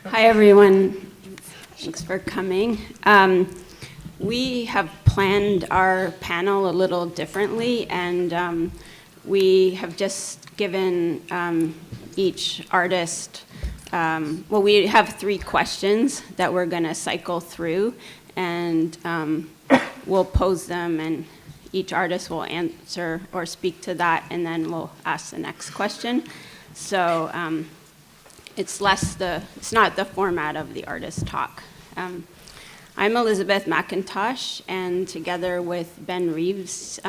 Hi, everyone. Thanks for coming. We have planned our panel a little differently, and we have just given each artist, well, we have 3 questions that we're going to cycle through, and we'll pose them, and each artist will answer or speak to that, and then we'll ask the next question. So it's not the format of the artist talk. I'm Elizabeth McIntosh, and together with Ben Reeves,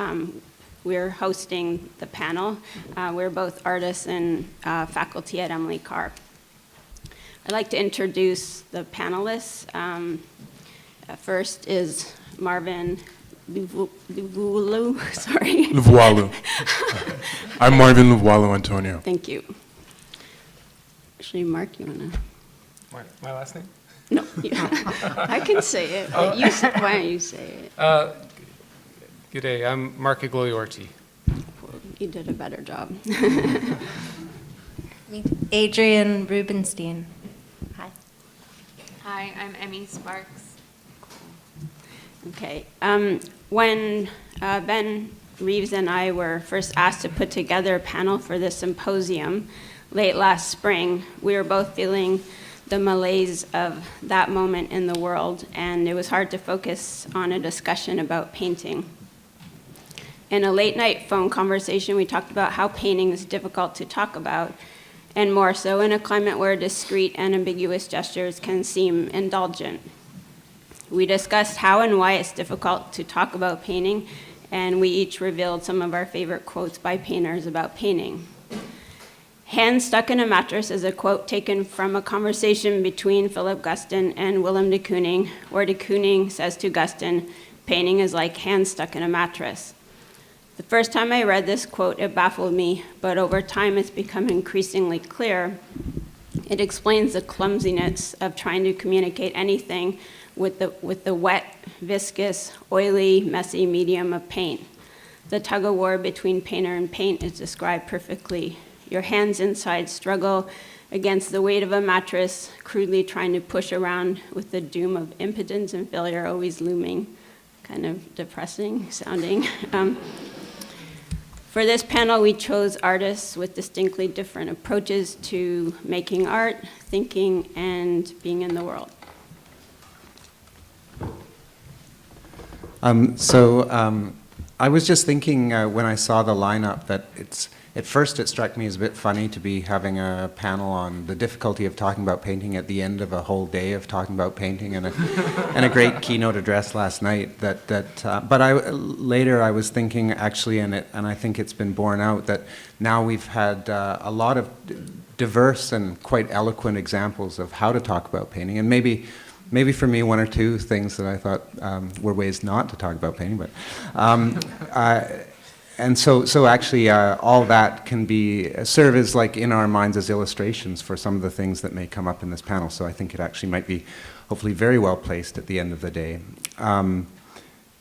we're hosting the panel. We're both artists and faculty at Emily Carr. I'd like to introduce the panelists. First is Marvin Luvualu, sorry. Luvualu. I'm Marvin Luvualu, Antonio. Thank you. Actually, Mark, you want to? My last name? No, I can say it. But why don't you say it? Good day, I'm Mark Igloliorte. You did a better job. Adrianne Rubenstein. Hi. Hi, I'm Emmy Sparks. Okay. When Ben Reeves and I were first asked to put together a panel for the symposium late last spring, we were both feeling the malaise of that moment in the world, and it was hard to focus on a discussion about painting. In a late-night phone conversation, we talked about how painting is difficult to talk about, and more so in a climate where discrete and ambiguous gestures can seem indulgent. We discussed how and why it's difficult to talk about painting, and we each revealed some of our favorite quotes by painters about painting. "Hand stuck in a mattress" is a quote taken from a conversation between Philip Guston and Willem de Kooning, where de Kooning says to Guston, "Painting is like hands stuck in a mattress." The first time I read this quote, it baffled me, but over time it's become increasingly clear. It explains the clumsiness of trying to communicate anything with the wet, viscous, oily, messy medium of paint. The tug-of-war between painter and paint is described perfectly. Your hands inside struggle against the weight of a mattress, crudely trying to push around with the doom of impotence and failure always looming. Kind of depressing sounding. For this panel, we chose artists with distinctly different approaches to making art, thinking, and being in the world. I was just thinking when I saw the lineup that at first it struck me as a bit funny to be having a panel on the difficulty of talking about painting at the end of a whole day of talking about painting and a great keynote address last night. But later I was thinking actually, and I think it's been borne out, that now we've had a lot of diverse and quite eloquent examples of how to talk about painting, and maybe for me, 1 or 2 things that I thought were ways not to talk about painting, but and so actually all that can serve as like in our minds as illustrations for some of the things that may come up in this panel. So I think it actually might be hopefully very well placed at the end of the day. And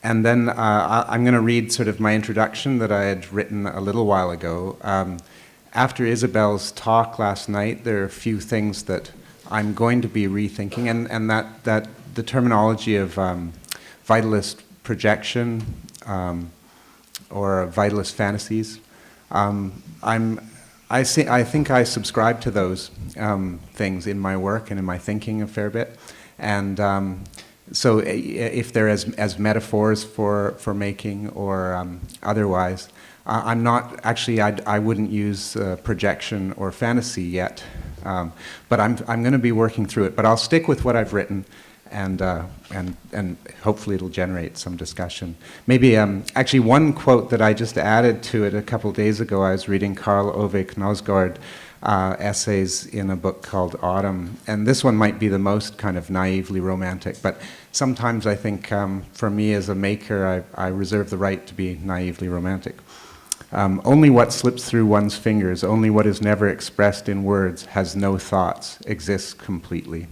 then I'm going to read sort of my introduction that I had written a little while ago. After Isabel's talk last night, there are a few things that I'm going to be rethinking, and that the terminology of vitalist projection or vitalist fantasies, I think I subscribe to those things in my work and in my thinking a fair bit, and so if they're as metaphors for making or otherwise, I'm not actually. I wouldn't use projection or fantasy yet. But I'm going to be working through it. But I'll stick with what I've written, and hopefully it'll generate some discussion. Maybe actually one quote that I just added to it a couple days ago. I was reading Karl Ove Knausgaard essays in a book called Autumn, and this one might be the most kind of naively romantic. But sometimes I think for me as a maker, I reserve the right to be naively romantic. Only what slips through one's fingers, only what is never expressed in words, has no thoughts, exists completely.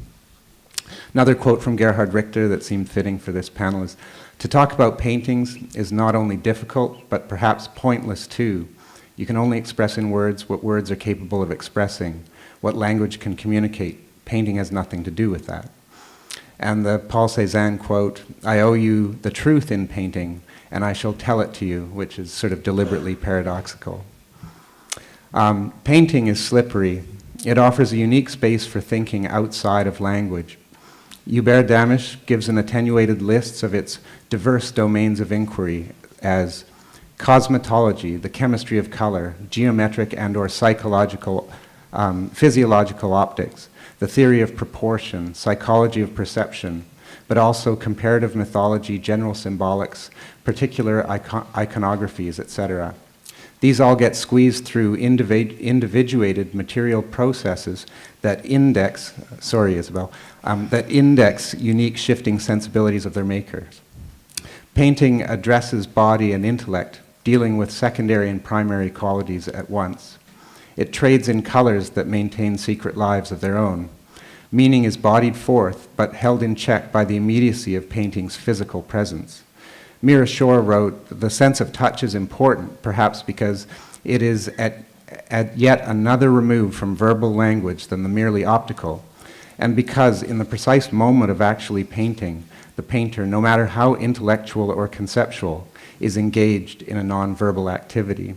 Another quote from Gerhard Richter that seemed fitting for this panel is, "To talk about paintings is not only difficult, but perhaps pointless too. You can only express in words what words are capable of expressing, what language can communicate. painting has nothing to do with that. And the Paul Cézanne quote, "I owe you the truth in painting, and I shall tell it to you," which is sort of deliberately paradoxical. Painting is slippery. It offers a unique space for thinking outside of language. Hubert Damisch gives an attenuated list of its diverse domains of inquiry as cosmetology, the chemistry of color, geometric and or psychological, physiological optics, the theory of proportion, psychology of perception, but also comparative mythology, general symbolics, particular iconographies, etc. These all get squeezed through individuated material processes that index, that index unique shifting sensibilities of their makers. Painting addresses body and intellect, dealing with secondary and primary qualities at once. It trades in colors that maintain secret lives of their own. Meaning is bodied forth, but held in check by the immediacy of painting's physical presence. Mira Shore wrote, "The sense of touch is important, perhaps because it is at yet another remove from verbal language than the merely optical, and because in the precise moment of actually painting, the painter, no matter how intellectual or conceptual, is engaged in a non-verbal activity."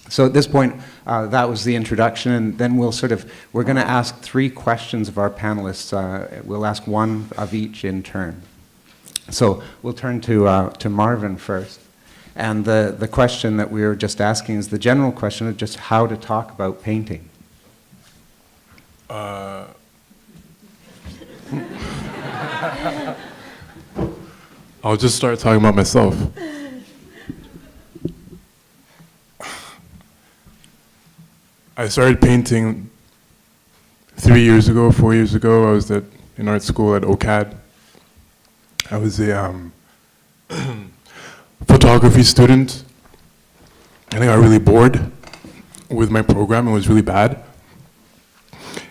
So at this point, that was the introduction, and then we're going to ask 3 questions of our panelists. We'll ask one of each in turn. So we'll turn to Marvin first. And the question that we were just asking is the general question of just how to talk about painting. I'll just start talking about myself. I started painting 4 years ago. I was in art school at OCAD. I was a photography student, and I got really bored with my program. It was really bad.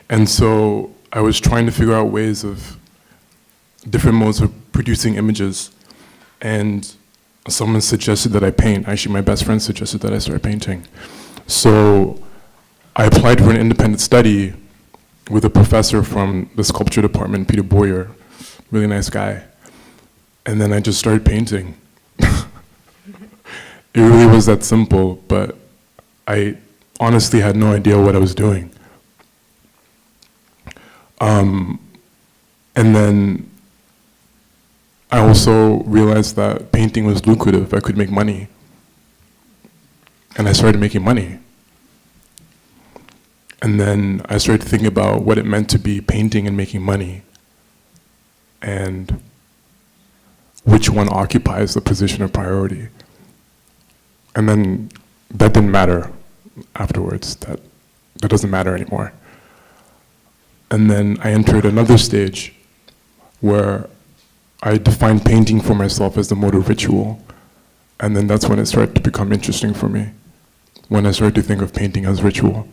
And so I was trying to figure out ways of different modes of producing images. And someone suggested that I paint. Actually, my best friend suggested that I start painting. So I applied for an independent study with a professor from the sculpture department, Peter Boyer, really nice guy. And then I just started painting. It really was that simple, but I honestly had no idea what I was doing. And then I also realized that painting was lucrative. I could make money. And I started making money. And then I started thinking about what it meant to be painting and making money, and which one occupies the position of priority. And then that didn't matter afterwards. That doesn't matter anymore. And then I entered another stage where I defined painting for myself as the mode of ritual. And then that's when it started to become interesting for me, when I started to think of painting as ritual.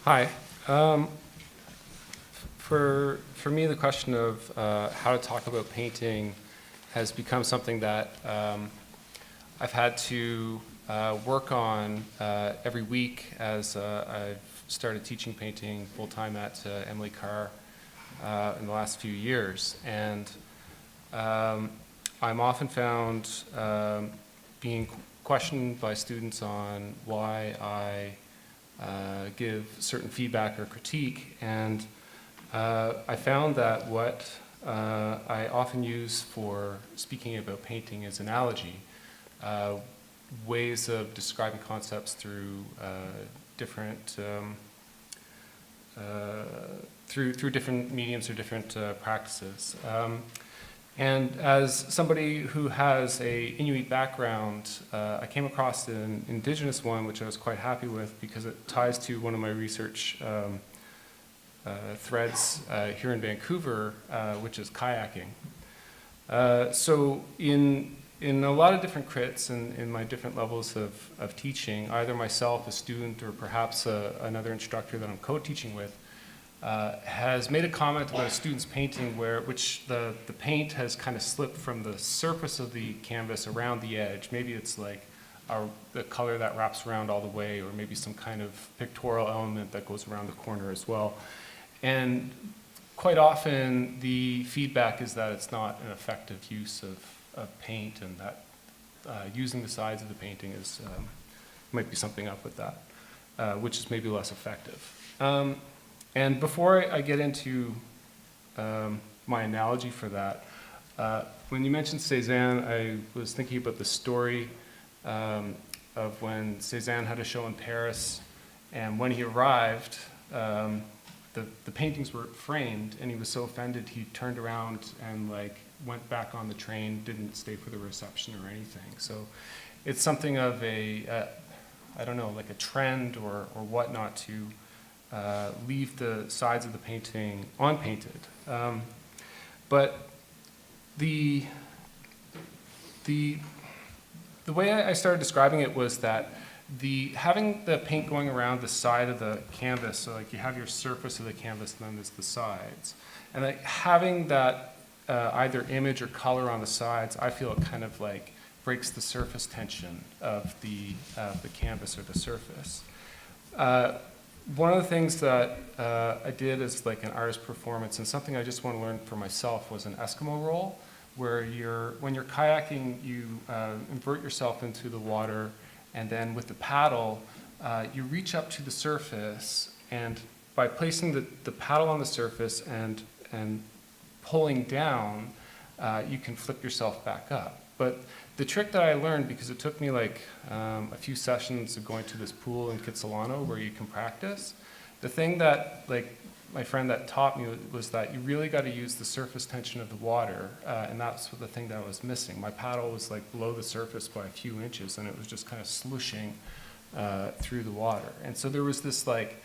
Hi. For me, the question of how to talk about painting has become something that I've had to work on every week as I've started teaching painting full-time at Emily Carr in the last few years. And I'm often found being questioned by students on why I give certain feedback or critique, and I found that what I often use for speaking about painting is analogy, ways of describing concepts through different through different mediums or different practices. And as somebody who has a Inuit background, I came across an indigenous one, which I was quite happy with because it ties to one of my research threads here in Vancouver, which is kayaking. So in a lot of different crits and in my different levels of teaching, either myself, a student, or perhaps another instructor that I'm co-teaching with, has made a comment about a student's painting which the paint has kind of slipped from the surface of the canvas around the edge. Maybe it's like the color that wraps around all the way, or maybe some kind of pictorial element that goes around the corner as well. And quite often the feedback is that it's not an effective use of paint, and that using the sides of the painting is might be something up with that, which is maybe less effective. And before I get into my analogy for that, when you mentioned Cézanne, I was thinking about the story of when Cézanne had a show in Paris, and when he arrived, the paintings were framed, and he was so offended he turned around and like went back on the train, didn't stay for the reception or anything. So it's something of a, I don't know, like a trend or whatnot to leave the sides of the painting unpainted. But the way I started describing it was that having the paint going around the side of the canvas, so like you have your surface of the canvas and then there's the sides, and like having that either image or color on the sides, I feel it kind of like breaks the surface tension of the canvas or the surface. One of the things that I did as like an artist performance, and something I just want to learn for myself, was an Eskimo roll, where when you're kayaking, you invert yourself into the water, and then with the paddle, you reach up to the surface, and by placing the paddle on the surface and pulling down, you can flip yourself back up. But the trick that I learned, because it took me like a few sessions of going to this pool in Kitsilano where you can practice, the thing that like my friend that taught me was that you really got to use the surface tension of the water, and that's the thing that I was missing. My paddle was like below the surface by a few inches, and it was just kind of slushing through the water. And so there was this like,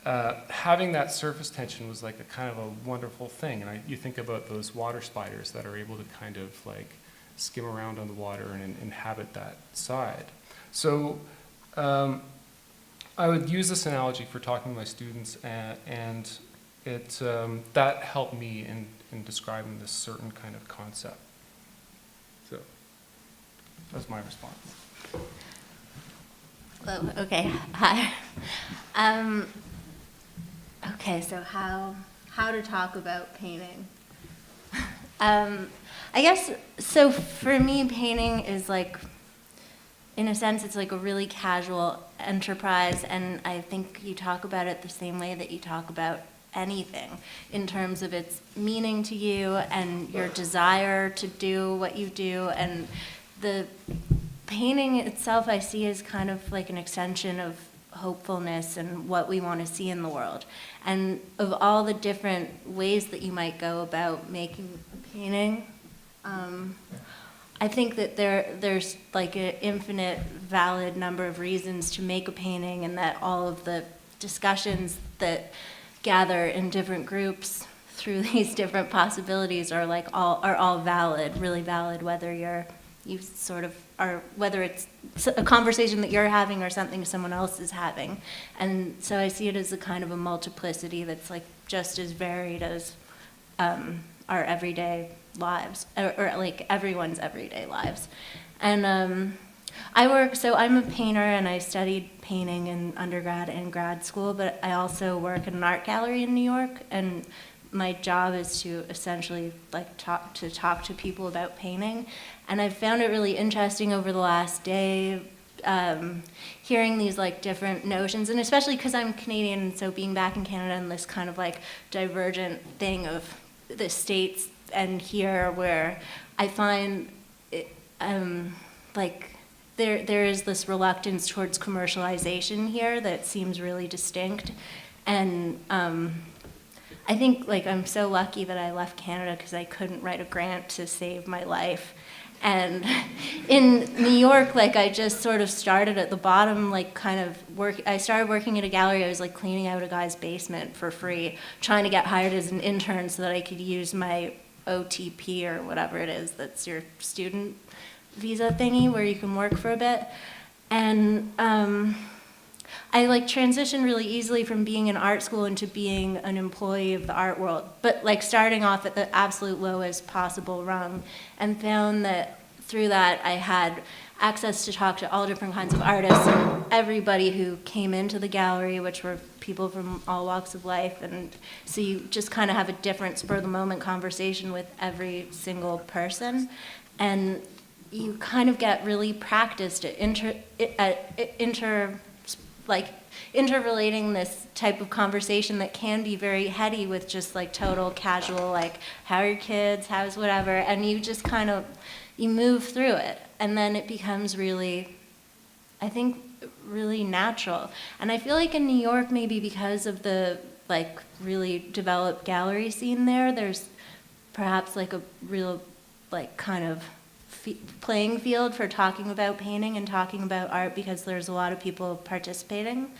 having that surface tension was like a kind of a wonderful thing. And you think about those water spiders that are able to kind of like skim around on the water and inhabit that side. So I would use this analogy for talking to my students, and it that helped me in describing this certain kind of concept. So that's my response. Hello. Okay. Hi. Okay. So how to talk about painting? I guess so. For me, painting is like, in a sense, it's like a really casual enterprise, and I think you talk about it the same way that you talk about anything, in terms of its meaning to you and your desire to do what you do. And the painting itself I see as kind of like an extension of hopefulness and what we want to see in the world. And of all the different ways that you might go about making a painting, I think that there's like an infinite valid number of reasons to make a painting, and that all of the discussions that gather in different groups through these different possibilities are all valid, really valid, whether you sort of are, whether it's a conversation that you're having or something someone else is having. And so I see it as a kind of a multiplicity that's like just as varied as our everyday lives, or like everyone's everyday lives. And I'm a painter, and I studied painting in undergrad and grad school, but I also work in an art gallery in New York, and my job is to essentially like talk to people about painting. And I've found it really interesting over the last day, hearing these like different notions, and especially because I'm Canadian, and so being back in Canada and this kind of like divergent thing of the States and here, where I find it, like there is this reluctance towards commercialization here that seems really distinct. And I think like I'm so lucky that I left Canada because I couldn't write a grant to save my life. And in New York, like I just sort of started at the bottom, like kind of I started working at a gallery. I was like cleaning out a guy's basement for free, trying to get hired as an intern so that I could use my OTP or whatever it is, that's your student visa thingy where you can work for a bit. And I like transitioned really easily from being in art school into being an employee of the art world, but like starting off at the absolute lowest possible rung, and found that through that, I had access to talk to all different kinds of artists, and everybody who came into the gallery, which were people from all walks of life. And so you just kind of have a different spur-of-the-moment conversation with every single person. And you kind of get really practiced at interrelating this type of conversation that can be very heady with just like total casual, like, how are your kids, how's whatever, and you just kind of, you move through it, and then it becomes really, I think, really natural. And I feel like in New York, maybe because of the like really developed gallery scene there's perhaps like a real like kind of playing field for talking about painting and talking about art, because there's a lot of people participating.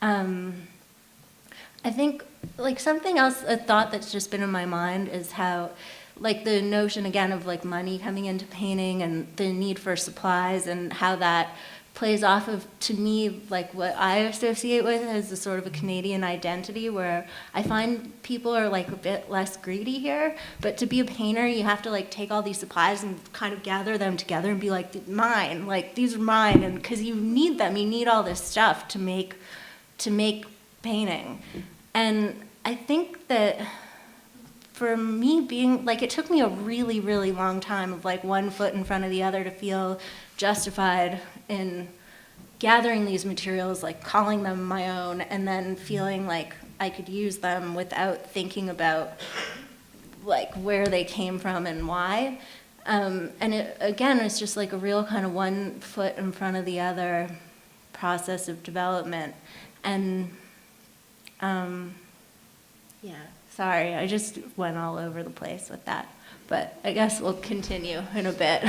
I think like something else, a thought that's just been in my mind is how like the notion again of like money coming into painting and the need for supplies, and how that plays off of, to me, like what I associate with as a sort of a Canadian identity, where I find people are like a bit less greedy here, but to be a painter, you have to like take all these supplies and kind of gather them together and be like, mine, like these are mine, and because you need them, you need all this stuff to make painting. And I think that for me, being like, it took me a really, really long time of like one foot in front of the other to feel justified in gathering these materials, like calling them my own, and then feeling like I could use them without thinking about like where they came from and why. And it, again, it's just like a real kind of one foot in front of the other process of development. And yeah, sorry, I just went all over the place with that, but I guess we'll continue in a bit.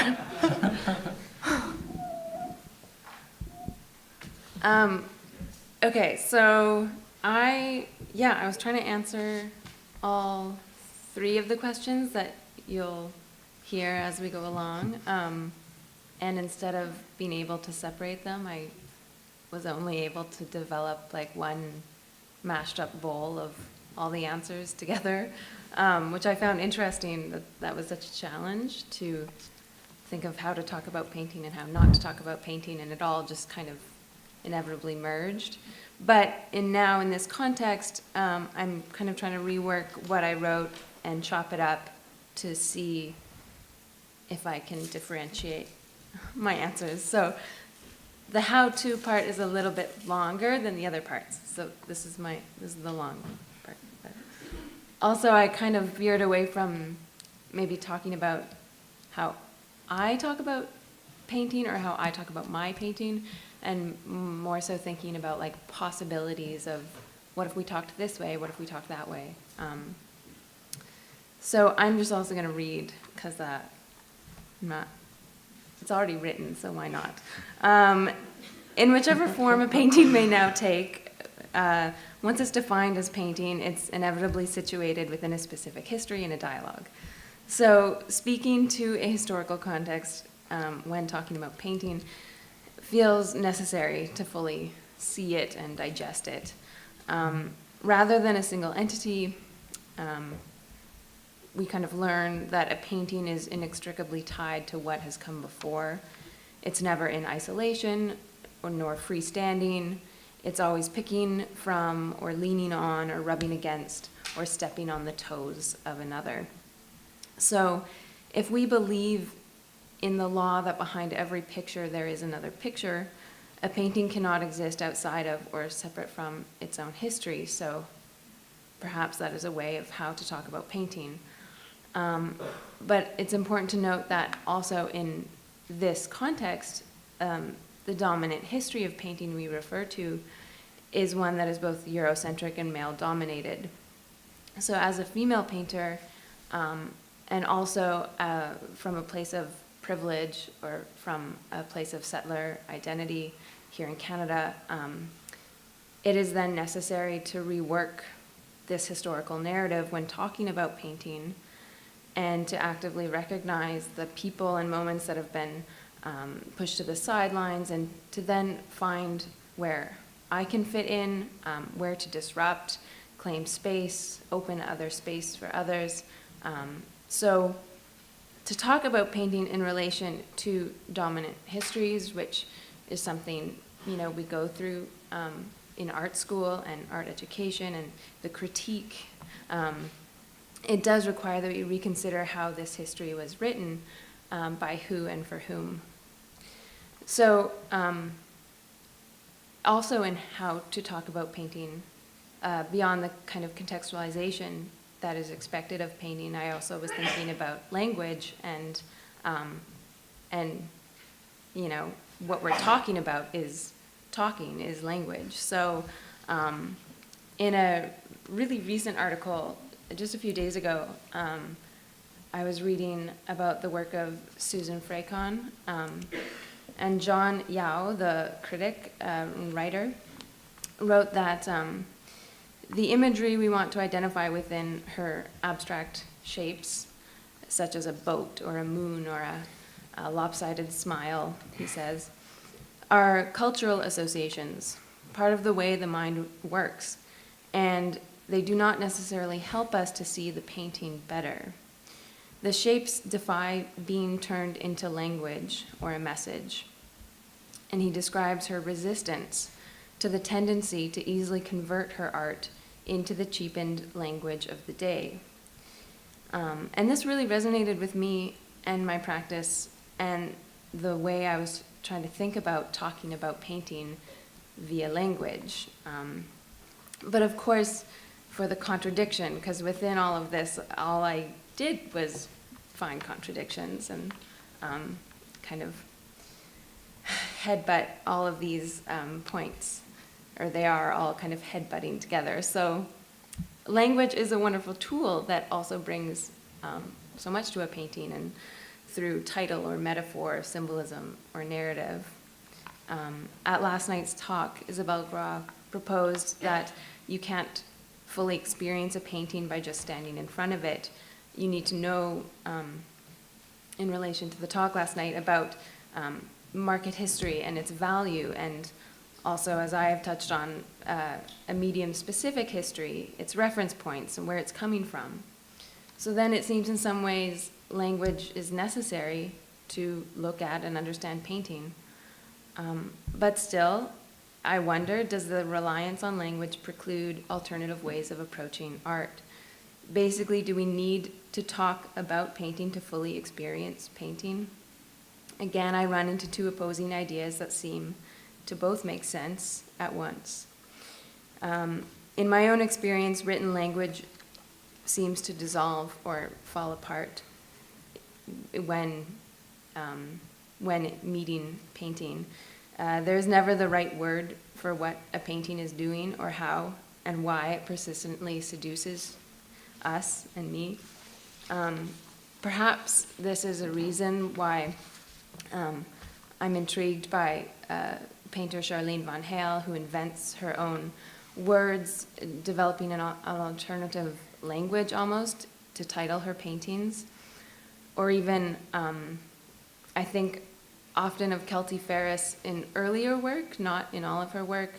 Okay, so I was trying to answer all three of the questions that you'll hear as we go along. And instead of being able to separate them, I was only able to develop like one mashed up bowl of all the answers together, which I found interesting that was such a challenge to think of how to talk about painting and how not to talk about painting, and it all just kind of inevitably merged. But in this context, I'm kind of trying to rework what I wrote and chop it up to see if I can differentiate my answers. So the how-to part is a little bit longer than the other parts. So this is the long part. But also, I kind of veered away from maybe talking about how I talk about painting or how I talk about my painting, and more so thinking about like possibilities of what if we talked this way, what if we talked that way. So I'm just also going to read, because it's already written, so why not? In whichever form a painting may now take, once it's defined as painting, it's inevitably situated within a specific history and a dialogue. So speaking to a historical context when talking about painting feels necessary to fully see it and digest it. Rather than a single entity, we kind of learn that a painting is inextricably tied to what has come before. It's never in isolation nor freestanding. It's always picking from or leaning on or rubbing against or stepping on the toes of another. So if we believe in the law that behind every picture there is another picture, a painting cannot exist outside of or separate from its own history. So perhaps that is a way of how to talk about painting. But it's important to note that also in this context, the dominant history of painting we refer to is one that is both Eurocentric and male-dominated. So as a female painter, and also from a place of privilege or from a place of settler identity here in Canada, it is then necessary to rework this historical narrative when talking about painting, and to actively recognize the people and moments that have been pushed to the sidelines, and to then find where I can fit in, where to disrupt, claim space, open other space for others. So to talk about painting in relation to dominant histories, which is something, you know, we go through in art school and art education, and the critique, it does require that we reconsider how this history was written, by who and for whom. So, also in how to talk about painting, beyond the kind of contextualization that is expected of painting, I also was thinking about language and you know, what we're talking about is language. So, in a really recent article, just a few days ago, I was reading about the work of Susan Fracon, and John Yao, the critic and writer, wrote that the imagery we want to identify within her abstract shapes, such as a boat or a moon or a lopsided smile, he says, are cultural associations, part of the way the mind works, and they do not necessarily help us to see the painting better. The shapes defy being turned into language or a message. And he describes her resistance to the tendency to easily convert her art into the cheapened language of the day. And this really resonated with me and my practice and the way I was trying to think about talking about painting via language. But of course, for the contradiction, because within all of this, all I did was find contradictions and kind of headbutt all of these points, or they are all kind of headbutting together. So language is a wonderful tool that also brings so much to a painting, and through title or metaphor, symbolism or narrative. At last night's talk, Isabelle Gras proposed that you can't fully experience a painting by just standing in front of it. You need to know, in relation to the talk last night, about market history and its value, and also, as I have touched on, a medium-specific history, its reference points, and where it's coming from. So then it seems in some ways language is necessary to look at and understand painting. But still, I wonder, does the reliance on language preclude alternative ways of approaching art? Basically, do we need to talk about painting to fully experience painting? Again, I run into two opposing ideas that seem to both make sense at once. In my own experience, written language seems to dissolve or fall apart when meeting painting. There's never the right word for what a painting is doing or how and why it persistently seduces us and me. Perhaps this is a reason why I'm intrigued by painter Charlene Van Hale, who invents her own words, developing an alternative language almost to title her paintings. Or even, I think often of Kelty Ferris in earlier work, not in all of her work,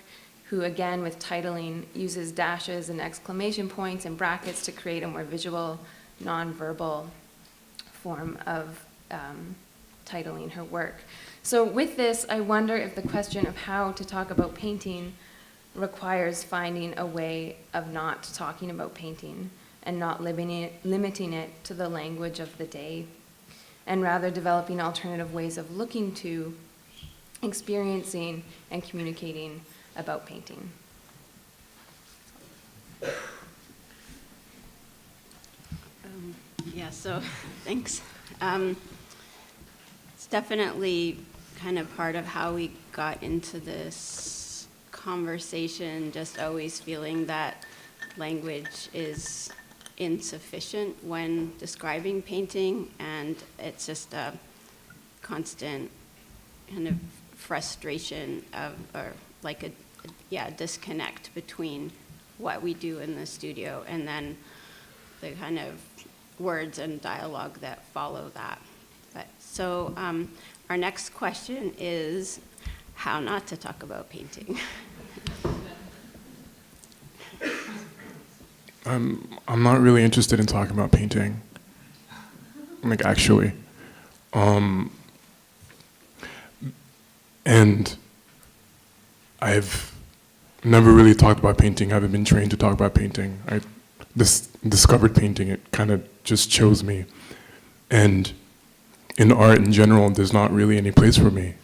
who again with titling uses dashes and exclamation points and brackets to create a more visual, non-verbal form of titling her work. So with this, I wonder if the question of how to talk about painting requires finding a way of not talking about painting and not limiting it to the language of the day, and rather developing alternative ways of looking to, experiencing, and communicating about painting. Yeah, so thanks. It's definitely kind of part of how we got into this conversation, just always feeling that language is insufficient when describing painting, and it's just a constant kind of frustration of, or like a disconnect between what we do in the studio and then the kind of words and dialogue that follow that. But so our next question is how not to talk about painting. I'm not really interested in talking about painting. like actually. And I've never really talked about painting. I haven't been trained to talk about painting. I discovered painting. It kind of just chose me. And in art in general, there's not really any place for me.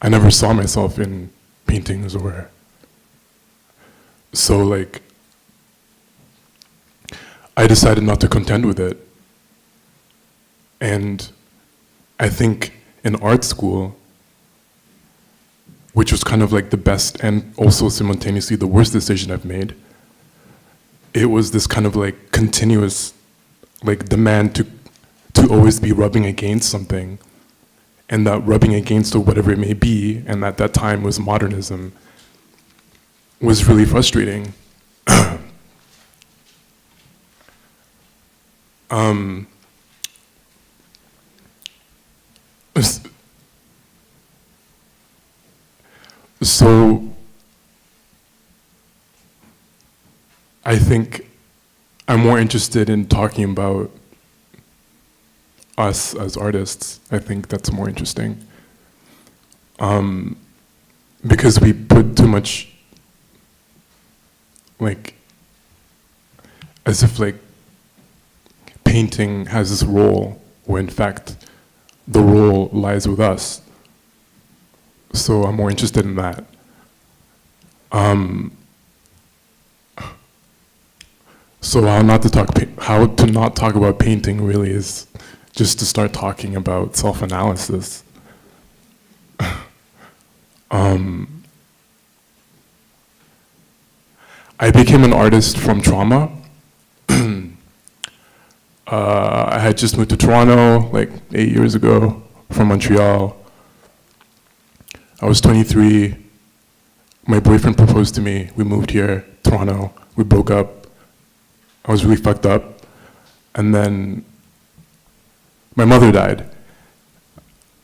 I never saw myself in paintings or... So like, I decided not to contend with it. And I think in art school, which was kind of like the best and also simultaneously the worst decision I've made, it was this kind of like continuous like demand to always be rubbing against something, and that rubbing against or whatever it may be, and at that time was modernism, was really frustrating. So I think I'm more interested in talking about us as artists. I think that's more interesting. Because we put too much, like, as if like painting has this role, where in fact the role lies with us. So I'm more interested in that. So how to not talk about painting really is just to start talking about self-analysis. I became an artist from trauma. I had just moved to Toronto like 8 years ago from Montreal. I was 23. My boyfriend proposed to me. We moved here, Toronto. We broke up. I was really fucked up. And then my mother died.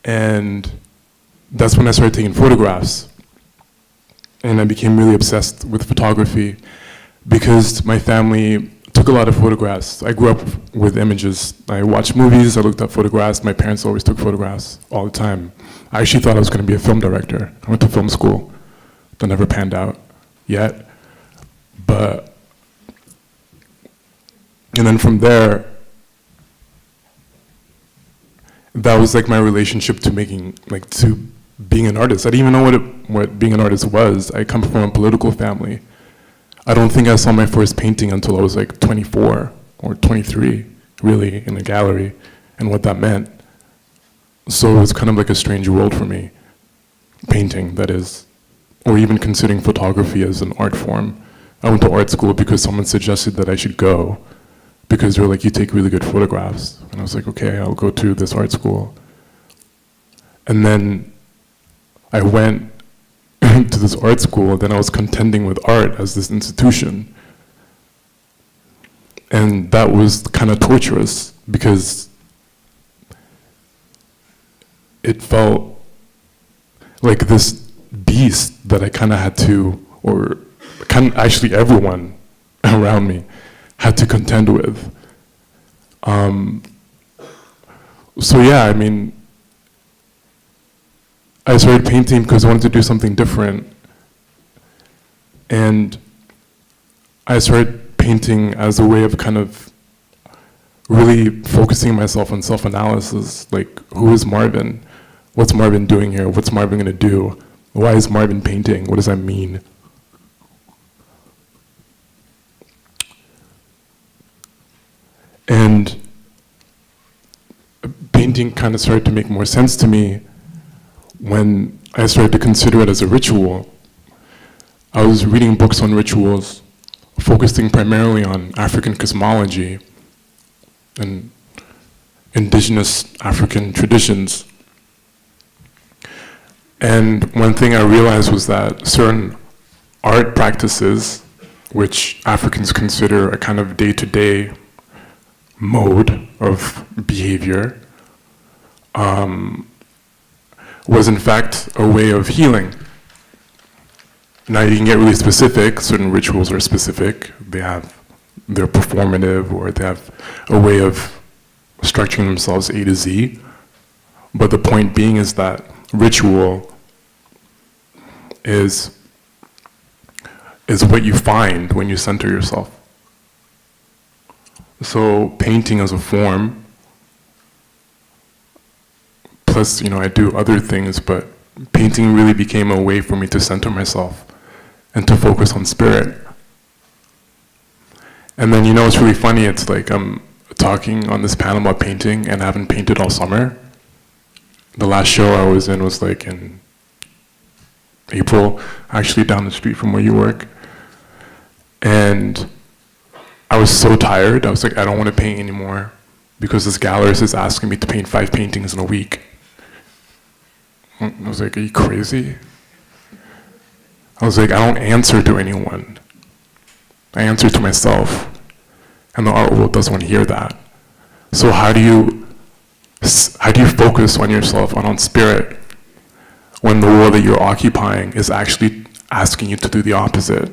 And that's when I started taking photographs. And I became really obsessed with photography because my family took a lot of photographs. I grew up with images. I watched movies, I looked at photographs. My parents always took photographs all the time. I actually thought I was going to be a film director. I went to film school. That never panned out yet. And then from there, that was like my relationship to to being an artist. I didn't even know what being an artist was. I come from a political family. I don't think I saw my first painting until I was like 24 or 23, really, in a gallery, and what that meant. So it was kind of like a strange world for me, painting, that is, or even considering photography as an art form. I went to art school because someone suggested that I should go, because they were like, you take really good photographs. And I was like, okay, I'll go to this art school. And then I went to this art school, then I was contending with art as this institution. And that was kind of torturous because it felt like this beast that I kind of had to, or actually everyone around me had to contend with. So yeah, I mean, I started painting because I wanted to do something different. And I started painting as a way of kind of really focusing myself on self-analysis, like, who is Marvin? What's Marvin doing here? What's Marvin gonna do? Why is Marvin painting? What does that mean? And painting kind of started to make more sense to me when I started to consider it as a ritual. I was reading books on rituals, focusing primarily on African cosmology and indigenous African traditions. And one thing I realized was that certain art practices, which Africans consider a kind of day-to-day mode of behavior, was in fact a way of healing. Now you can get really specific. Certain rituals are specific. They have they're performative or they have a way of structuring themselves A to Z. But the point being is that ritual is what you find when you center yourself. So painting as a form, plus, I do other things, but painting really became a way for me to center myself and to focus on spirit. And then, it's really funny, it's like I'm talking on this panel about painting and I haven't painted all summer. The last show I was in was like in April, actually down the street from where you work. And I was so tired, I was like, I don't want to paint anymore because this gallerist is asking me to paint 5 paintings in a week. I was like, are you crazy? I was like, I don't answer to anyone. I answer to myself. And the art world doesn't want to hear that. So how do you focus on yourself and on spirit when the world that you're occupying is actually asking you to do the opposite?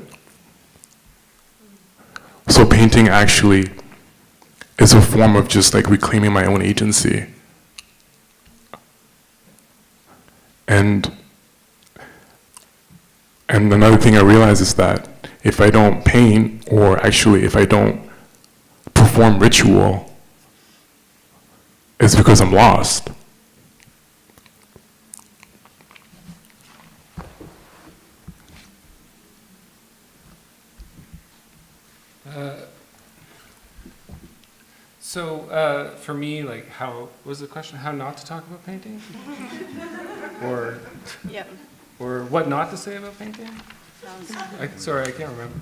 So painting actually is a form of just like reclaiming my own agency. And another thing I realize is that if I don't paint, or actually if I don't perform ritual, it's because I'm lost. So for me, like, how was the question? How not to talk about painting, or what not to say about painting? Sorry, I can't remember.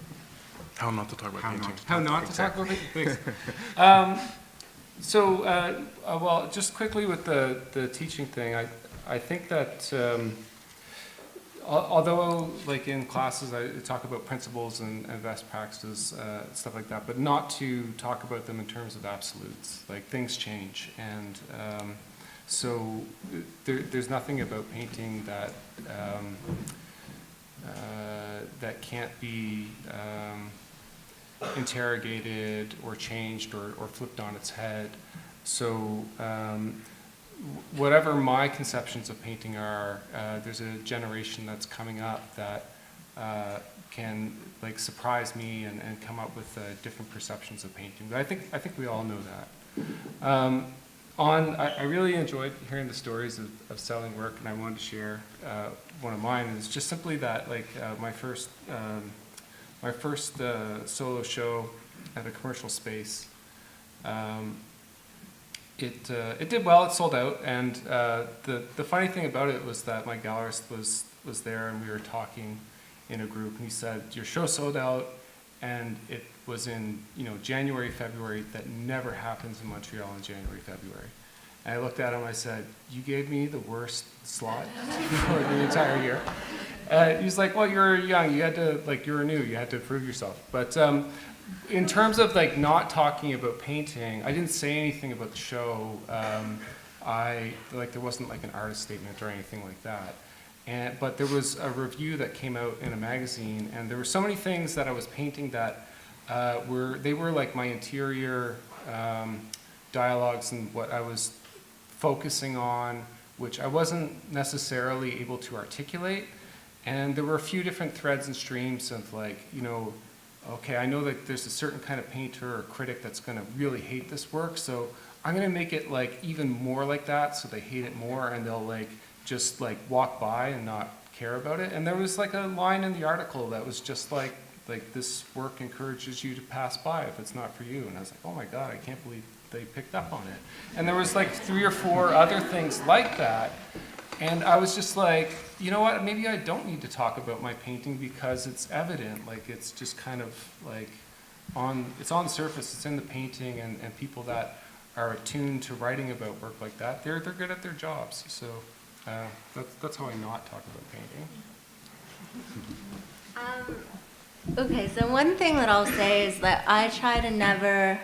How not to talk about painting. How not to talk about painting? Well, just quickly with the teaching thing, I think that although like in classes I talk about principles and best practices, stuff like that, but not to talk about them in terms of absolutes. Like things change, and so there's nothing about painting that that can't be interrogated or changed or flipped on its head. So whatever my conceptions of painting are, there's a generation that's coming up that can like surprise me and come up with different perceptions of painting. But I think we all know that. I really enjoyed hearing the stories of selling work, and I wanted to share one of mine. And it's just simply that like my first solo show at a commercial space. It did well. It sold out, and the funny thing about it was that my gallerist was there, and we were talking in a group, and he said, "Your show sold out," and it was in January, February. That never happens in Montreal in January, February. And I looked at him. I said, "You gave me the worst slot for the entire year." He's like, "Well, you're young. You had to you were new. You had to prove yourself." But in terms of like not talking about painting, I didn't say anything about the show. There wasn't like an artist statement or anything like that. But there was a review that came out in a magazine, and there were so many things that I was painting that were like my interior dialogues and what I was focusing on, which I wasn't necessarily able to articulate. And there were a few different threads and streams of okay, I know that there's a certain kind of painter or critic that's going to really hate this work, so I'm going to make it like even more like that, so they hate it more, and they'll just walk by and not care about it. And there was like a line in the article that was just like this work encourages you to pass by if it's not for you. And I was like, oh my God, I can't believe they picked up on it. And there was like 3 or 4 other things like that. And I was just like, you know what, maybe I don't need to talk about my painting because it's evident, it's just kind of it's on the surface, it's in the painting, and people that are attuned to writing about work like that, they're good at their jobs. So that's how I not talk about painting. Okay, so one thing that I'll say is that I try to never,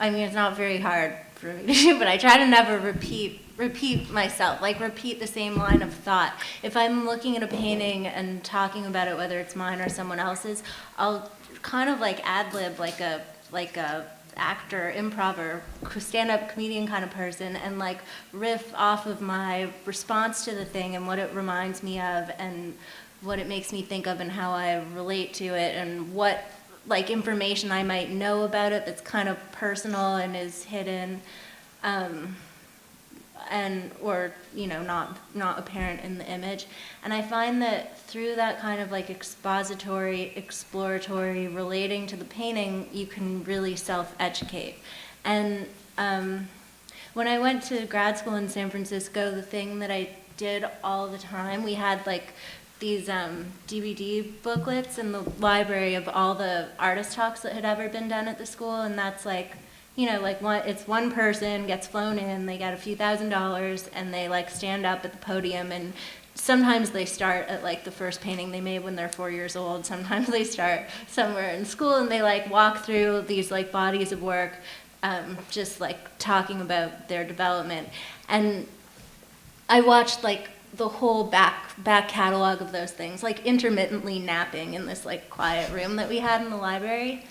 it's not very hard for me to do, but I try to never repeat myself, repeat the same line of thought. If I'm looking at a painting and talking about it, whether it's mine or someone else's, I'll kind of ad-lib a like a actor, improver, stand-up comedian kind of person, and like riff off of my response to the thing and what it reminds me of and what it makes me think of and how I relate to it and what like information I might know about it that's kind of personal and is hidden, and or not apparent in the image. And I find that through that kind of like expository, exploratory relating to the painting, you can really self-educate. And when I went to grad school in San Francisco, the thing that I did all the time, we had like these DVD booklets in the library of all the artist talks that had ever been done at the school, and that's like, it's one person gets flown in, they get a few $1,000s, and they like stand up at the podium, and sometimes they start at like the first painting they made when they're 4 years old, sometimes they start somewhere in school, and they like walk through these like bodies of work, just like talking about their development. And I watched like the whole back catalog of those things, like intermittently napping in this like quiet room that we had in the library.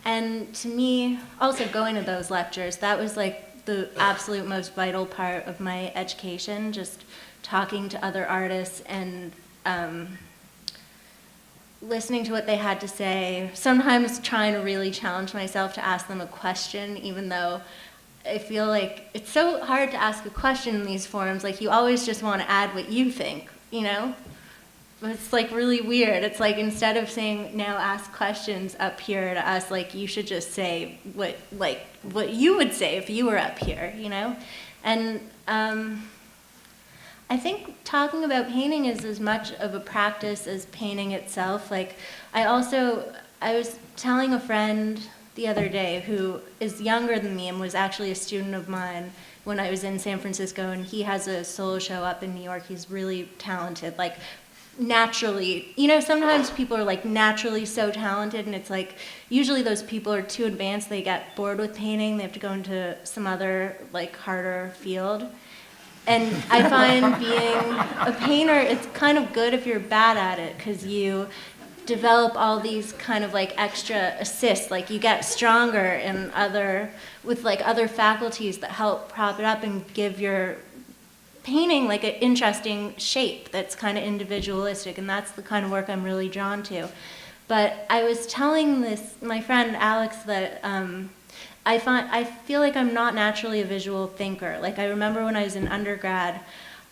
And to me, also going to those lectures, that was like the absolute most vital part of my education, just talking to other artists and listening to what they had to say, sometimes trying to really challenge myself to ask them a question, even though I feel like it's so hard to ask a question in these forums. Like, you always just want to add what you think, But it's like really weird. It's like instead of saying now ask questions up here to us, like you should just say what you would say if you were up here, And I think talking about painting is as much of a practice as painting itself. Like I was telling a friend the other day who is younger than me and was actually a student of mine when I was in San Francisco, and he has a solo show up in New York. He's really talented, like naturally, sometimes people are like naturally so talented, and it's like usually those people are too advanced, they get bored with painting, they have to go into some other like harder field. And I find being a painter, it's kind of good if you're bad at it, because you develop all these kind of like extra assists, like you get stronger in with like other faculties that help prop it up and give your painting like an interesting shape that's kind of individualistic, and that's the kind of work I'm really drawn to. But I was telling my friend Alex that I feel like I'm not naturally a visual thinker. Like I remember when I was in undergrad,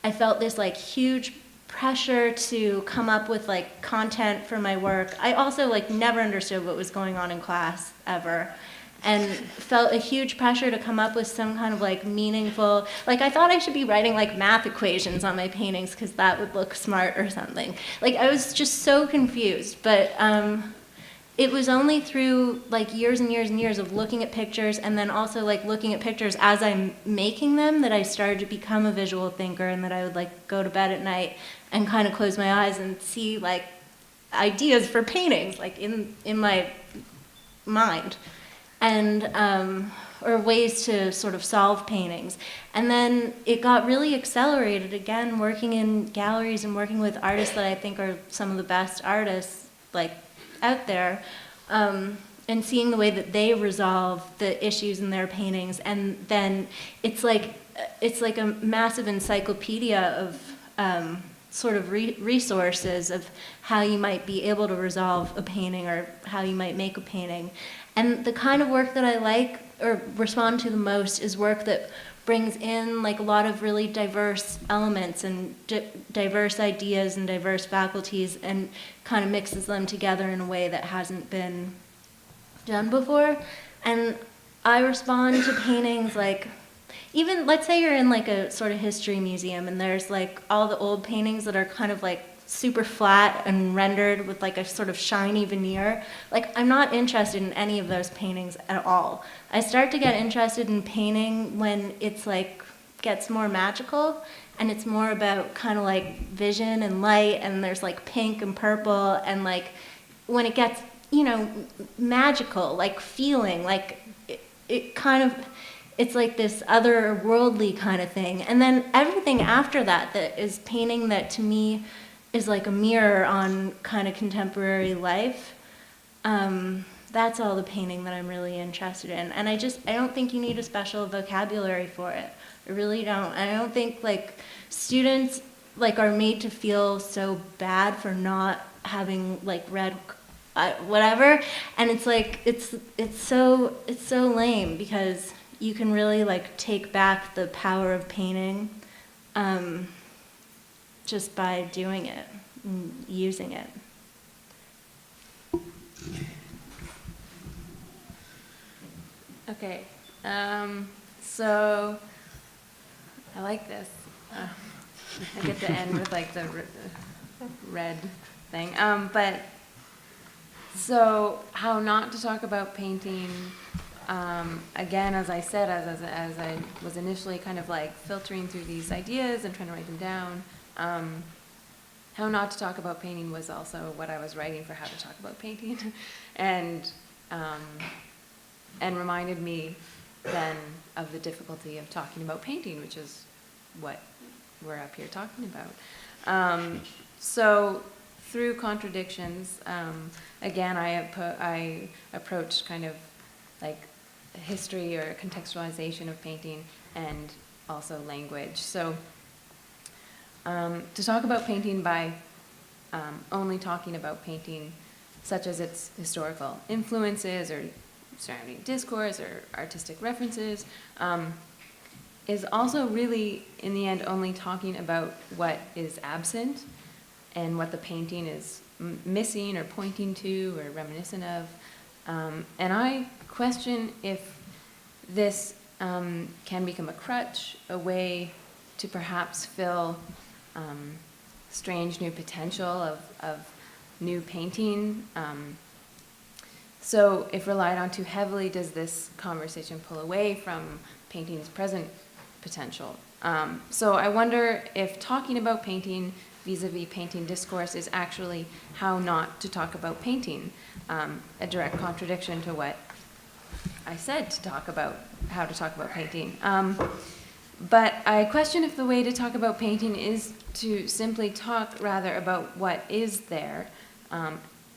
I felt this like huge pressure to come up with like content for my work. I also like never understood what was going on in class ever, and felt a huge pressure to come up with some kind of like meaningful, like I thought I should be writing like math equations on my paintings because that would look smart or something. Like I was just so confused, but it was only through like years and years and years of looking at pictures, and then also like looking at pictures as I'm making them, that I started to become a visual thinker, and that I would like go to bed at night and kind of close my eyes and see like ideas for paintings like in my mind, and or ways to sort of solve paintings. And then it got really accelerated again working in galleries and working with artists that I think are some of the best artists like out there, and seeing the way that they resolve the issues in their paintings. And then it's like a massive encyclopedia of sort of resources of how you might be able to resolve a painting or how you might make a painting. And the kind of work that I like or respond to the most is work that brings in like a lot of really diverse elements and diverse ideas and diverse faculties, and kind of mixes them together in a way that hasn't been done before. And I respond to paintings like, even let's say you're in like a sort of history museum and there's like all the old paintings that are kind of like super flat and rendered with like a sort of shiny veneer. Like I'm not interested in any of those paintings at all. I start to get interested in painting when it's like gets more magical, and it's more about kind of like vision and light, and there's like pink and purple, and like when it gets, magical, like feeling, like it kind of, it's like this otherworldly kind of thing. And then everything after that is painting that to me is like a mirror on kind of contemporary life. that's all the painting that I'm really interested in. And I don't think you need a special vocabulary for it. I really don't. I don't think like students like are made to feel so bad for not having like read whatever, and it's like it's so lame, because you can really like take back the power of painting just by doing it and using it. Okay, so I like this. I get to end with like the red thing. But so how not to talk about painting? Again, as I said, as I was initially kind of like filtering through these ideas and trying to write them down, how not to talk about painting was also what I was writing for how to talk about painting, and reminded me then of the difficulty of talking about painting, which is what we're up here talking about. So through contradictions, again, I approached kind of like history or contextualization of painting and also language. So to talk about painting by only talking about painting, such as its historical influences or surrounding discourse or artistic references, is also really, in the end, only talking about what is absent and what the painting is missing or pointing to or reminiscent of. And I question if this can become a crutch, a way to perhaps fill strange new potential of new painting. So if relied on too heavily, does this conversation pull away from painting's present potential? So I wonder if talking about painting vis-a-vis painting discourse is actually how not to talk about painting, a direct contradiction to what I said to talk about how to talk about painting. But I question if the way to talk about painting is to simply talk rather about what is there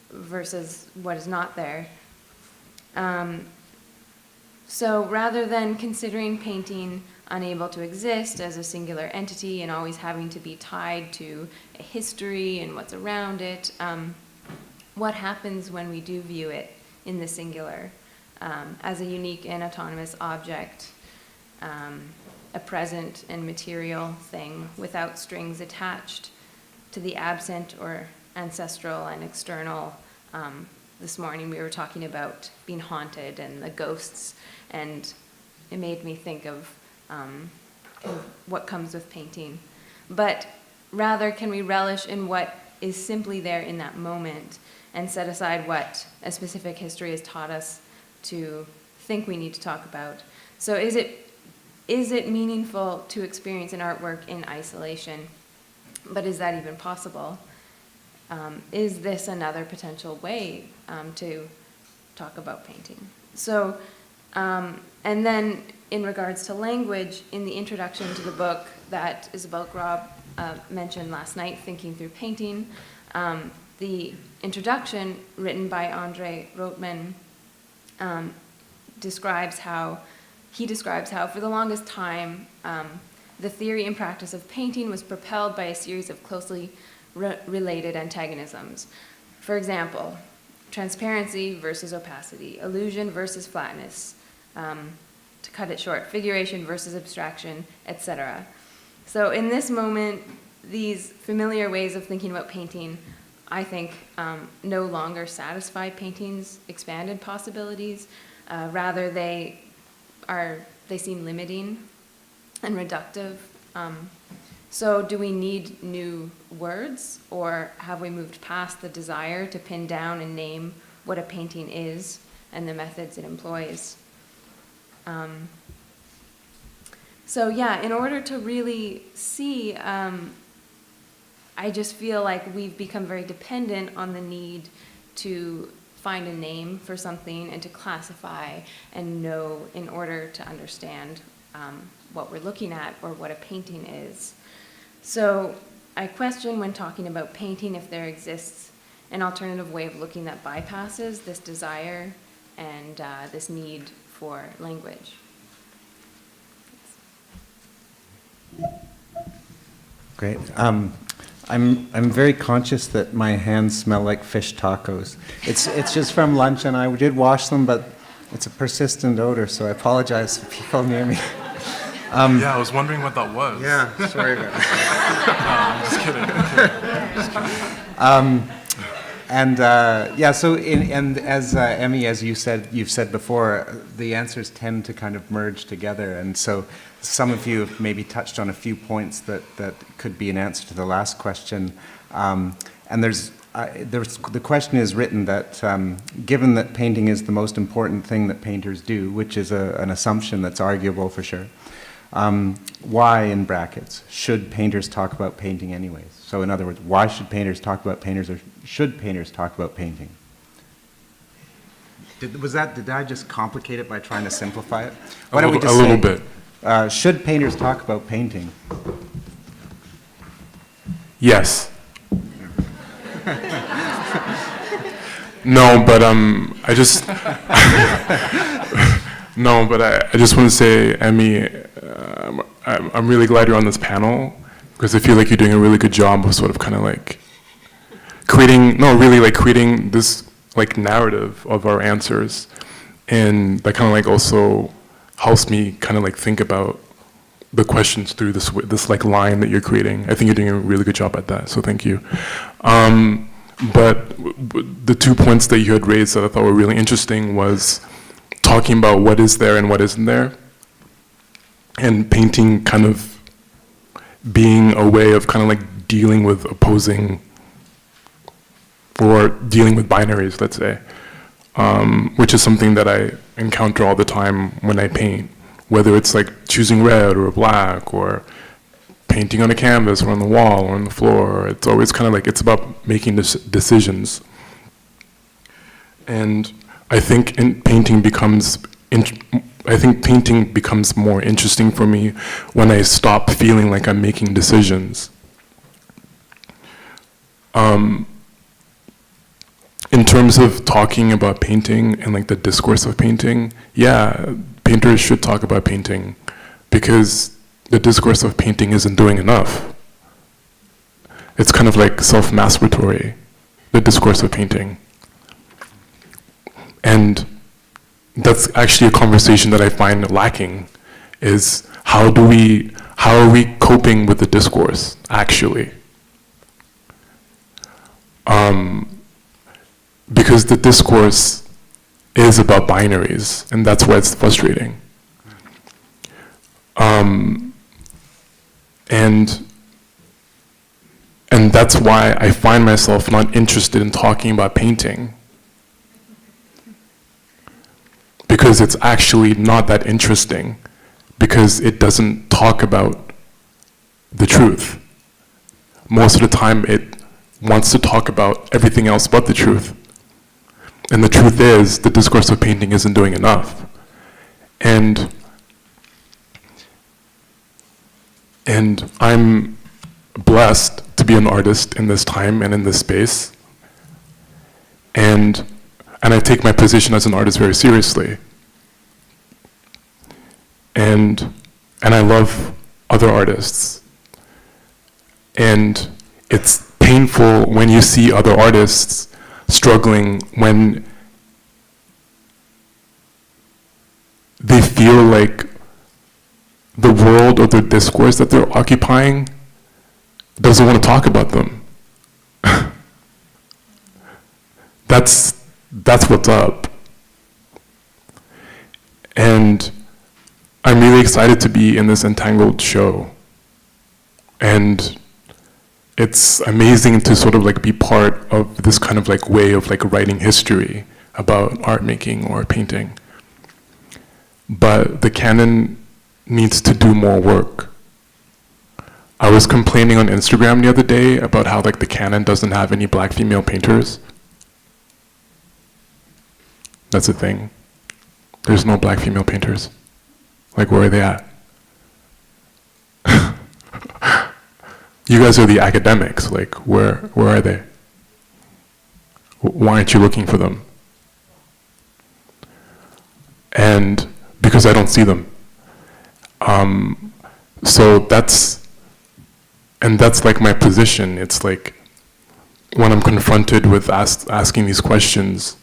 versus what is not there. So rather than considering painting unable to exist as a singular entity and always having to be tied to a history and what's around it, what happens when we do view it in the singular as a unique and autonomous object, a present and material thing without strings attached to the absent or ancestral and external. This morning we were talking about being haunted and the ghosts, and it made me think of what comes with painting. But rather, can we relish in what is simply there in that moment and set aside what a specific history has taught us to think we need to talk about? So is it meaningful to experience an artwork in isolation? But is that even possible? Is this another potential way to talk about painting? So, and then in regards to language, in the introduction to the book that Isabel Grob mentioned last night, Thinking Through Painting, the introduction written by Ondre Rothman describes how for the longest time the theory and practice of painting was propelled by a series of closely related antagonisms. For example, transparency versus opacity, illusion versus flatness, to cut it short, figuration versus abstraction, etc. So in this moment, these familiar ways of thinking about painting, I think, no longer satisfy painting's expanded possibilities. Rather, they seem limiting and reductive. So do we need new words, or have we moved past the desire to pin down and name what a painting is and the methods it employs? So yeah, in order to really see, I just feel like we've become very dependent on the need to find a name for something and to classify and know in order to understand what we're looking at or what a painting is. So I question when talking about painting if there exists an alternative way of looking that bypasses this desire and this need for language. Great. I'm very conscious that my hands smell like fish tacos. It's just from lunch, and I did wash them, but it's a persistent odor, so I apologize to people near me. Yeah, I was wondering what that was. Yeah, sorry about that. I'm just kidding. So as Emmy, as you've said before, the answers tend to kind of merge together, and so some of you have maybe touched on a few points that could be an answer to the last question. And the question is written that given that painting is the most important thing that painters do, which is an assumption that's arguable for sure, why, in brackets, should painters talk about painting anyways? So in other words, why should painters talk about painters, or should painters talk about painting? Did I just complicate it by trying to simplify it? Why don't we just a little bit. Should painters talk about painting? Yes. No, but I just no, but I just want to say, Emmy, I'm really glad you're on this panel, because I feel like you're doing a really good job of sort of kind of like creating this like narrative of our answers, and that kind of like also helps me kind of like think about the questions through this like line that you're creating. I think you're doing a really good job at that, so thank you. But the 2 points that you had raised that I thought were really interesting was talking about what is there and what isn't there, and painting kind of being a way of kind of like dealing with opposing, or dealing with binaries, let's say, which is something that I encounter all the time when I paint, whether it's like choosing red or black, or painting on a canvas or on the wall or on the floor. It's always kind of like, it's about making decisions. And I think painting becomes more interesting for me when I stop feeling like I'm making decisions. In terms of talking about painting and like the discourse of painting, yeah, painters should talk about painting, because the discourse of painting isn't doing enough. It's kind of like self-masturbatory, the discourse of painting. And that's actually a conversation that I find lacking, is how are we coping with the discourse, actually? Because the discourse is about binaries, and that's why it's frustrating. And that's why I find myself not interested in talking about painting, because it's actually not that interesting, because it doesn't talk about the truth. Most of the time it wants to talk about everything else but the truth. And the truth is, the discourse of painting isn't doing enough. And I'm blessed to be an artist in this time and in this space. And I take my position as an artist very seriously. And I love other artists. And it's painful when you see other artists struggling, when they feel like the world or the discourse that they're occupying doesn't want to talk about them. That's what's up. And I'm really excited to be in this Entangled show. And it's amazing to sort of like be part of this kind of like way of like writing history about art making or painting. But the canon needs to do more work. I was complaining on Instagram the other day about how like the canon doesn't have any black female painters. That's a thing. There's no black female painters. Like, where are they at? You guys are the academics, like, where are they? Why aren't you looking for them? and because I don't see them. So that's like my position. It's like when I'm confronted with asking these questions,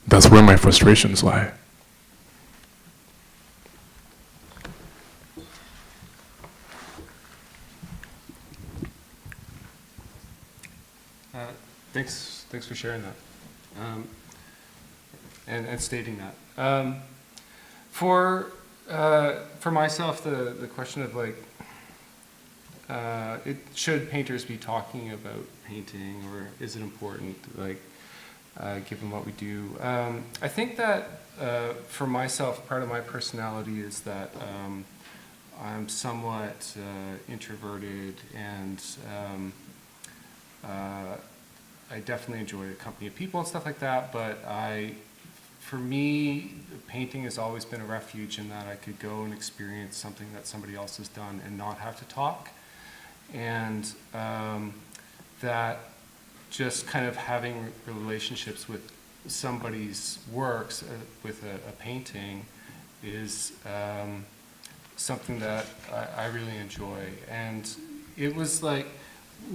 that's where my frustrations lie. Thanks for sharing that, and stating that. For myself, the question of like, should painters be talking about painting, or is it important, like, given what we do? I think that for myself, part of my personality is that I'm somewhat introverted, and I definitely enjoy the company of people and stuff like that, but for me, painting has always been a refuge in that I could go and experience something that somebody else has done and not have to talk. And that just kind of having relationships with somebody's works, with a painting, is something that I really enjoy. And it was like,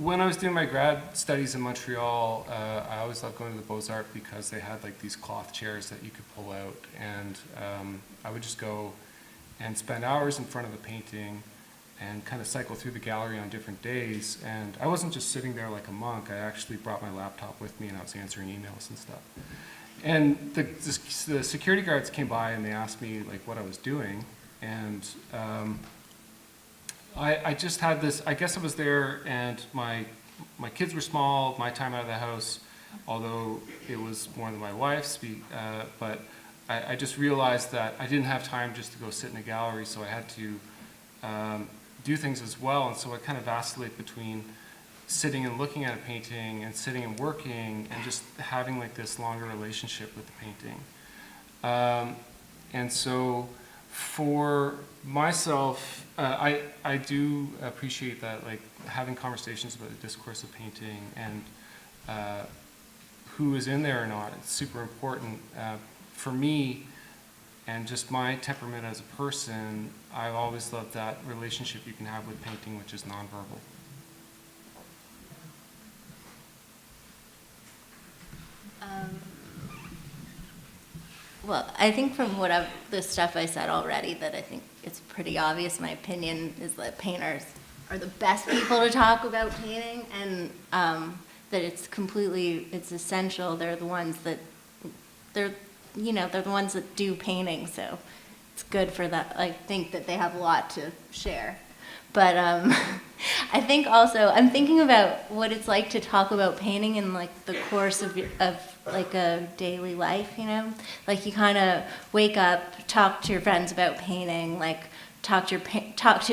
when I was doing my grad studies in Montreal, I always loved going to the Beaux-Arts because they had like these cloth chairs that you could pull out, and I would just go and spend hours in front of a painting and kind of cycle through the gallery on different days. And I wasn't just sitting there like a monk. I actually brought my laptop with me, and I was answering emails and stuff. And the security guards came by and they asked me like what I was doing, and I just had this, I guess I was there, and my kids were small, my time out of the house, although it was more than my wife's, but I just realized that I didn't have time just to go sit in a gallery, so I had to do things as well. And so I kind of vacillate between sitting and looking at a painting and sitting and working and just having like this longer relationship with the painting. And so for myself, I do appreciate that, like having conversations about the discourse of painting and who is in there or not. It's super important for me, and just my temperament as a person. I've always loved that relationship you can have with painting, which is nonverbal. Well, I think from the stuff I said already, that I think it's pretty obvious, my opinion is that painters are the best people to talk about painting, and that it's essential. They're the ones that, they're the ones that do painting, so it's good for that. I think that they have a lot to share. But I think also, I'm thinking about what it's like to talk about painting in like the course of like a daily life, you know? Like you kind of wake up, talk to your friends about painting, like talk to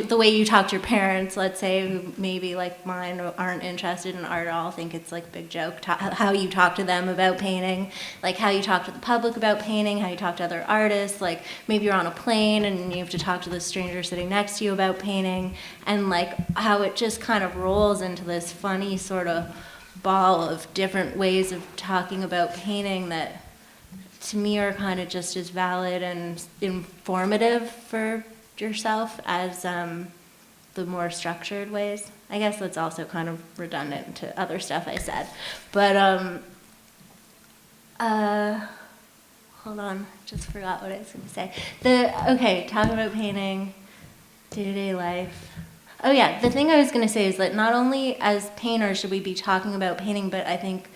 the way you talk to your parents, let's say, who maybe like mine aren't interested in art at all, think it's like a big joke, how you talk to them about painting, like how you talk to the public about painting, how you talk to other artists, like maybe you're on a plane and you have to talk to the stranger sitting next to you about painting, and like how it just kind of rolls into this funny sort of ball of different ways of talking about painting that to me are kind of just as valid and informative for yourself as the more structured ways. I guess that's also kind of redundant to other stuff I said. But hold on, just forgot what I was going to say. Okay, talking about painting, day-to-day life. Oh yeah, the thing I was going to say is that not only as painters should we be talking about painting, but I think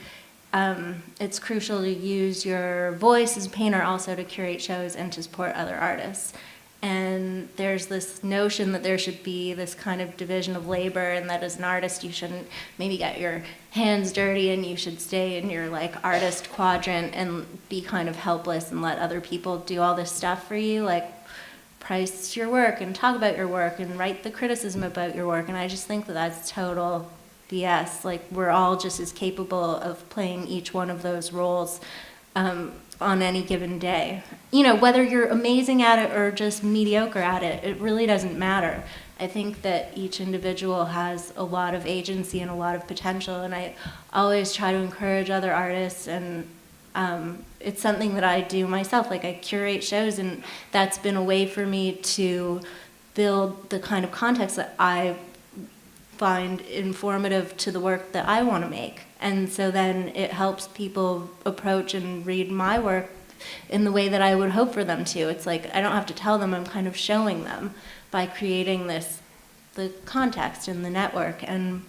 it's crucial to use your voice as a painter also to curate shows and to support other artists. And there's this notion that there should be this kind of division of labor, and that as an artist you shouldn't maybe get your hands dirty and you should stay in your like artist quadrant and be kind of helpless and let other people do all this stuff for you, like price your work and talk about your work and write the criticism about your work. And I just think that that's total BS. Like we're all just as capable of playing each one of those roles on any given day. You know, whether you're amazing at it or just mediocre at it, it really doesn't matter. I think that each individual has a lot of agency and a lot of potential, and I always try to encourage other artists and It's something that I do myself. Like, I curate shows, and that's been a way for me to build the kind of context that I find informative to the work that I want to make. And so then it helps people approach and read my work in the way that I would hope for them to. It's like I don't have to tell them, I'm kind of showing them by creating the context and the network. And,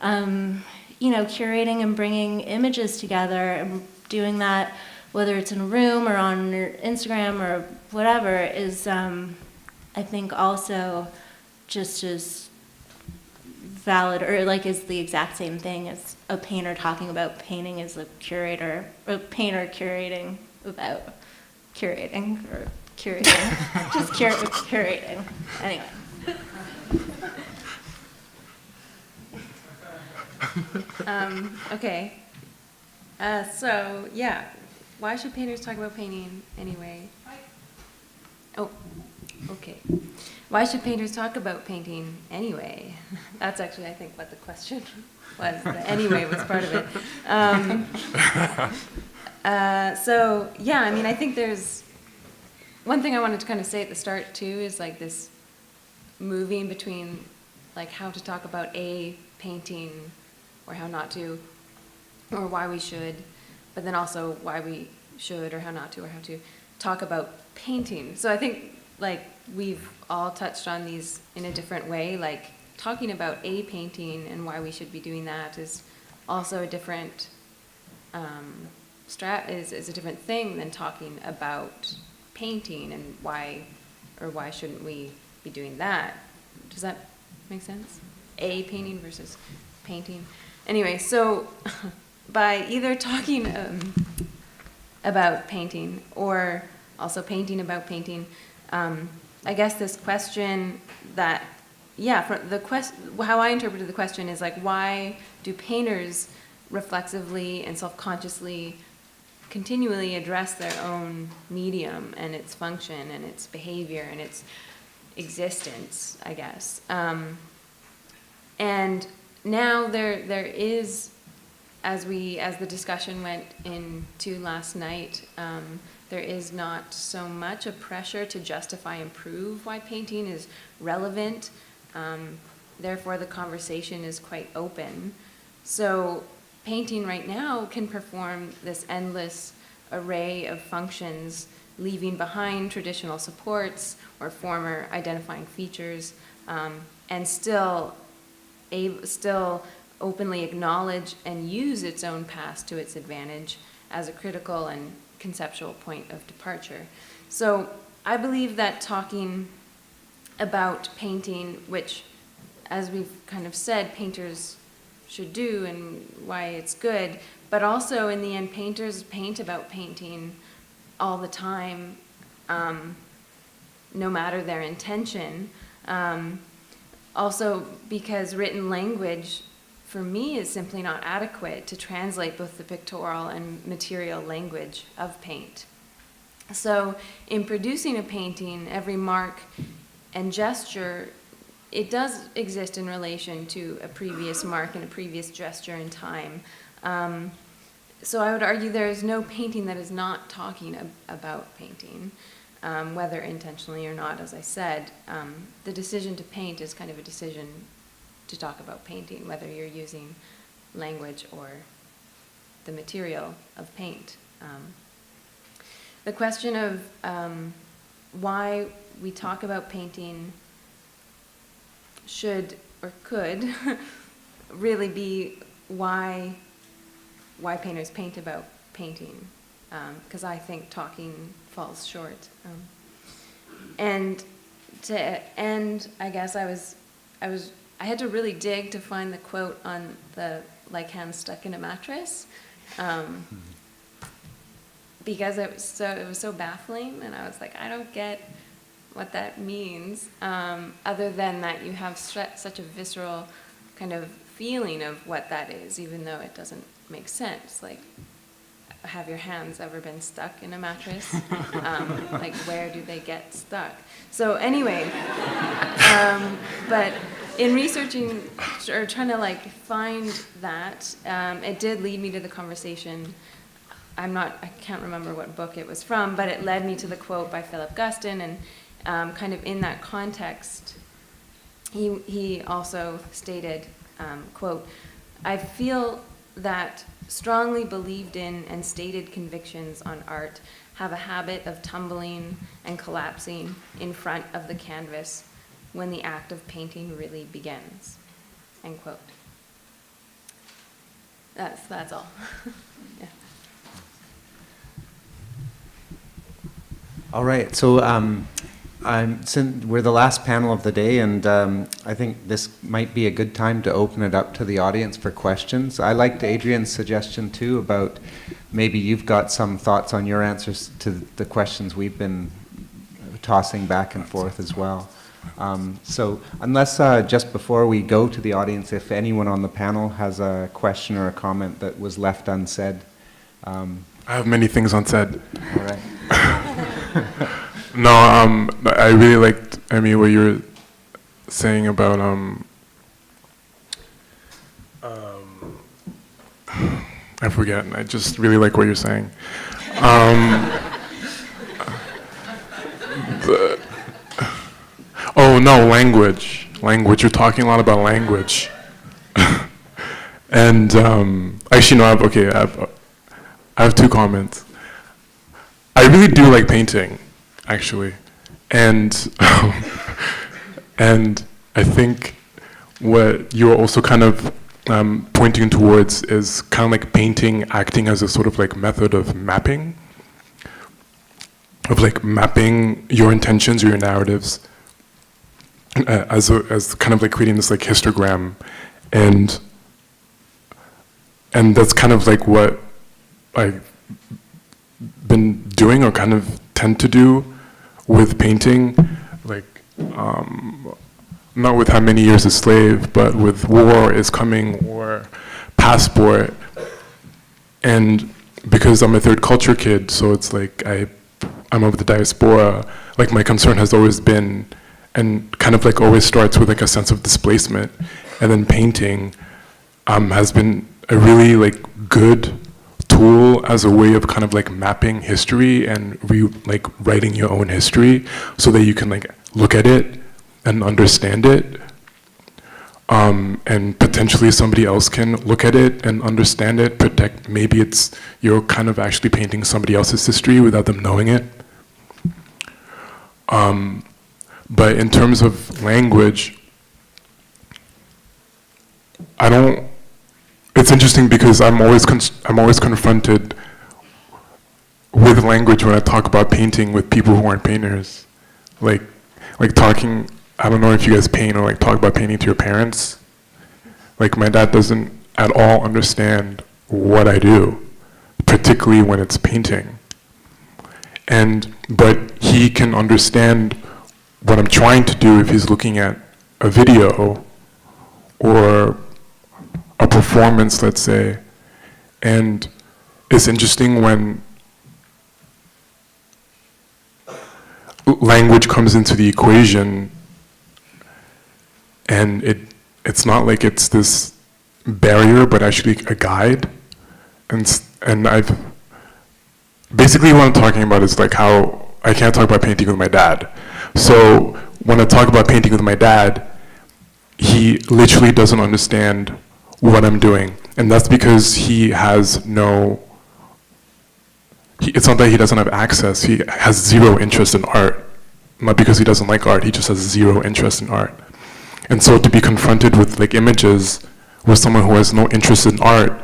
curating and bringing images together and doing that, whether it's in a room or on your Instagram or whatever, is, I think, also just as valid, or like is the exact same thing as a painter talking about painting as a curator, or a painter curating about curating, or curating, just curating. Anyway. Okay. So, yeah. Why should painters talk about painting anyway? Oh, okay. Why should painters talk about painting anyway? That's actually, I think, what the question was. The anyway was part of it. So, yeah, I mean, I think there's one thing I wanted to kind of say at the start, too, is like this moving between like how to talk about a painting or how not to, or why we should, but then also why we should or how not to or how to talk about painting. So I think like we've all touched on these in a different way, like talking about a painting and why we should be doing that is also a different is a different thing than talking about painting and why shouldn't we be doing that. Does that make sense? A painting versus painting. Anyway, so by either talking about painting or also painting about painting, I guess this question that, how I interpreted the question is like, why do painters reflexively and self-consciously continually address their own medium and its function and its behavior and its existence, I guess. And now there is, as the discussion went into last night, there is not so much a pressure to justify and prove why painting is relevant. Therefore, the conversation is quite open. So painting right now can perform this endless array of functions, leaving behind traditional supports or former identifying features, and still openly acknowledge and use its own past to its advantage as a critical and conceptual point of departure. So I believe that talking about painting, which, as we've kind of said, painters should do and why it's good, but also in the end, painters paint about painting all the time, no matter their intention. Also because written language, for me, is simply not adequate to translate both the pictorial and material language of paint. So in producing a painting, every mark and gesture, it does exist in relation to a previous mark and a previous gesture in time. So I would argue there is no painting that is not talking about painting, whether intentionally or not, as I said. The decision to paint is kind of a decision to talk about painting, whether you're using language or the material of paint. The question of why we talk about painting should or could really be why painters paint about painting, because I think talking falls short. And to end, I guess I had to really dig to find the quote on the like hands stuck in a mattress, because it was so baffling, and I was like, I don't get what that means, other than that you have such a visceral kind of feeling of what that is, even though it doesn't make sense. Like, have your hands ever been stuck in a mattress? Like, where do they get stuck? So anyway, but in researching or trying to like find that, it did lead me to the conversation I can't remember what book it was from, but it led me to the quote by Philip Guston, and kind of in that context, he also stated, quote, "I feel that strongly believed in and stated convictions on art have a habit of tumbling and collapsing in front of the canvas when the act of painting really begins," end quote. That's all. Yeah. All right, so since we're the last panel of the day, and I think this might be a good time to open it up to the audience for questions. I liked Adrianne's suggestion too about maybe you've got some thoughts on your answers to the questions we've been tossing back and forth as well. So unless just before we go to the audience, if anyone on the panel has a question or a comment that was left unsaid. I have many things unsaid. All right. No, I really liked, what you were saying about, I forget, I just really like what you're saying. Oh no, language. You're talking a lot about language. And actually, no, I have two comments. I really do like painting, actually, and and I think what you're also kind of pointing towards is kind of like painting acting as a sort of like method of mapping, your intentions or your narratives as kind of like creating this like histogram, and that's kind of like what I've been doing or kind of tend to do with painting, like not with How Many Years a Slave, but with War is Coming or Passport. And because I'm a third culture kid, so it's like I'm of the diaspora, like my concern has always been, and kind of like always starts with like a sense of displacement, and then painting has been a really like good tool as a way of kind of like mapping history and like writing your own history so that you can like look at it and understand it, and potentially somebody else can look at it and understand it, maybe it's you're kind of actually painting somebody else's history without them knowing it. But in terms of language, it's interesting because I'm always confronted with language when I talk about painting with people who aren't painters. Like talking, I don't know if you guys paint or like talk about painting to your parents. Like my dad doesn't at all understand what I do, particularly when it's painting. But he can understand what I'm trying to do if he's looking at a video or a performance, let's say. And it's interesting when language comes into the equation, and it's not like it's this barrier, but actually a guide. And I've basically what I'm talking about is like how I can't talk about painting with my dad. So when I talk about painting with my dad, he literally doesn't understand what I'm doing. And that's because he has it's not that he doesn't have access, he has zero interest in art. Not because he doesn't like art, he just has zero interest in art. And so to be confronted with like images with someone who has no interest in art,